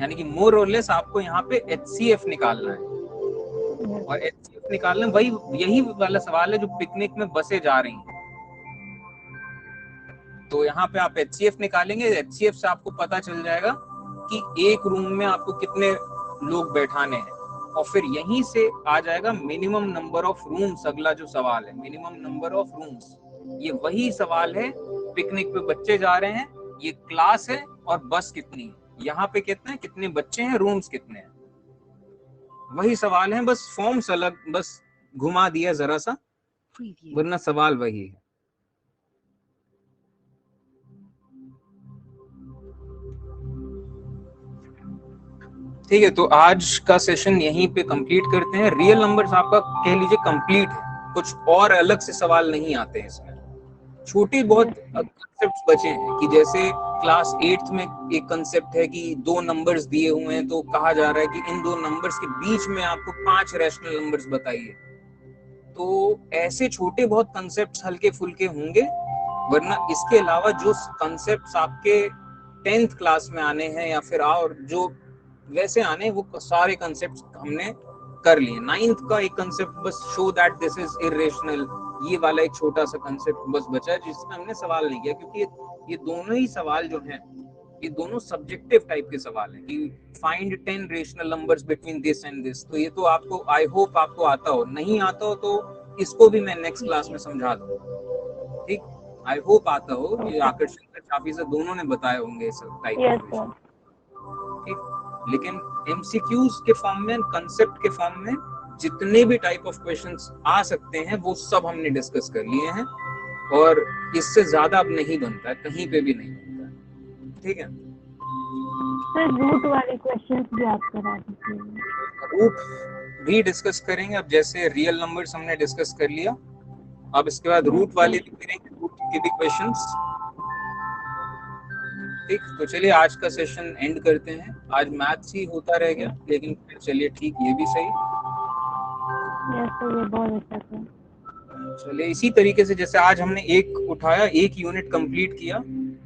यानी कि मोर और लेस आपको यहाँ पे HCF निकालना है। और HCF निकालना वही यही वाला सवाल है जो पिकनिक में बसें जा रही हैं, तो यहाँ पे आप HCF निकालेंगे, HCF से आपको पता चल जाएगा कि एक रूम में आपको कितने लोग बैठाने हैं, और फिर यहीं से आ जाएगा मिनिमम नंबर ऑफ रूम्स। अगला जो सवाल है मिनिमम नंबर ऑफ रूम्स, ये वही सवाल है, पिकनिक पे बच्चे जा रहे हैं, ये क्लास है और बस कितनी है, यहाँ पे कितने बच्चे हैं, रूम्स कितने हैं, वही सवाल है, बस फॉर्म्स अलग, बस घुमा दिया जरा सा, वरना सवाल वही है। ठीक है, तो आज का सेशन यहीं पे कंप्लीट करते हैं। रियल नंबर्स आपका कह लीजिए कंप्लीट है, कुछ और अलग से सवाल नहीं आते हैं इसमें, छोटे बहुत कंसेप्ट्स बचे हैं कि जैसे क्लास 8th में एक कंसेप्ट है कि 2 नंबर्स दिए हुए हैं, तो कहा जा रहा है कि इन 2 नंबर्स के बीच में आपको 5 रैशनल नंबर्स बताइए, तो ऐसे छोटे बहुत कंसेप्ट्स हल्के फुल्के होंगे, वरना इसके अलावा जो कंसेप्ट्स आपके 10th क्लास में आने हैं या फिर और जो वैसे आने, वो सारे कंसेप्ट्स हमने कर लिए। 9th का एक कंसेप्ट बस, show that this is irrational, ये वाला एक छोटा सा कंसेप्ट बस बचा है जिसमें हमने सवाल नहीं किया, क्योंकि ये दोनों ही सवाल जो हैं ये दोनों सब्जेक्टिव टाइप के सवाल हैं कि find 10 rational numbers between this and this, तो ये तो आपको, आई होप आपको आता हो, नहीं आता हो तो इसको भी मैं नेक्स्ट क्लास में समझा दूंगा। ठीक, आई होप आता हो, ये आकर्षण काफी से दोनों ने बताए होंगे सब टाइप के। ठीक, लेकिन MCQs के फॉर्म में, कंसेप्ट के फॉर्म में जितने भी टाइप ऑफ क्वेश्चंस आ सकते हैं वो सब हमने डिस्कस कर लिए हैं, और इससे ज्यादा अब नहीं बनता है, कहीं पे भी नहीं बनता है। ठीक है सर, रूट वाले क्वेश्चंस भी आप करा दीजिए। रूट भी डिस्कस करेंगे, अब जैसे रियल नंबर्स हमने डिस्कस कर लिया, अब इसके बाद रूट वाले भी करेंगे, रूट के भी क्वेश्चंस। ठीक, तो चलिए आज का सेशन एंड करते हैं, आज मैथ्स ही होता रह गया, लेकिन चलिए ठीक, ये भी सही। ये बहुत अच्छा था। चलिए इसी तरीके से जैसे आज हमने एक उठाया, एक यूनिट कंप्लीट किया,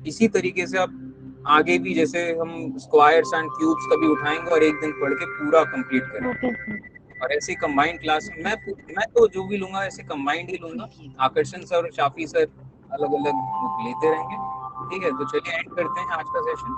इसी तरीके से अब आगे भी जैसे हम स्क्वायर्स एंड क्यूब्स का भी उठाएंगे और एक दिन पढ़ के पूरा कंप्लीट करेंगे। और ऐसे कंबाइंड क्लास में मैं तो जो भी लूंगा ऐसे कंबाइंड ही लूंगा, आकर्षण सर और शाफी सर अलग अलग लेते रहेंगे। ठीक है, तो चलिए एंड करते हैं आज का सेशन।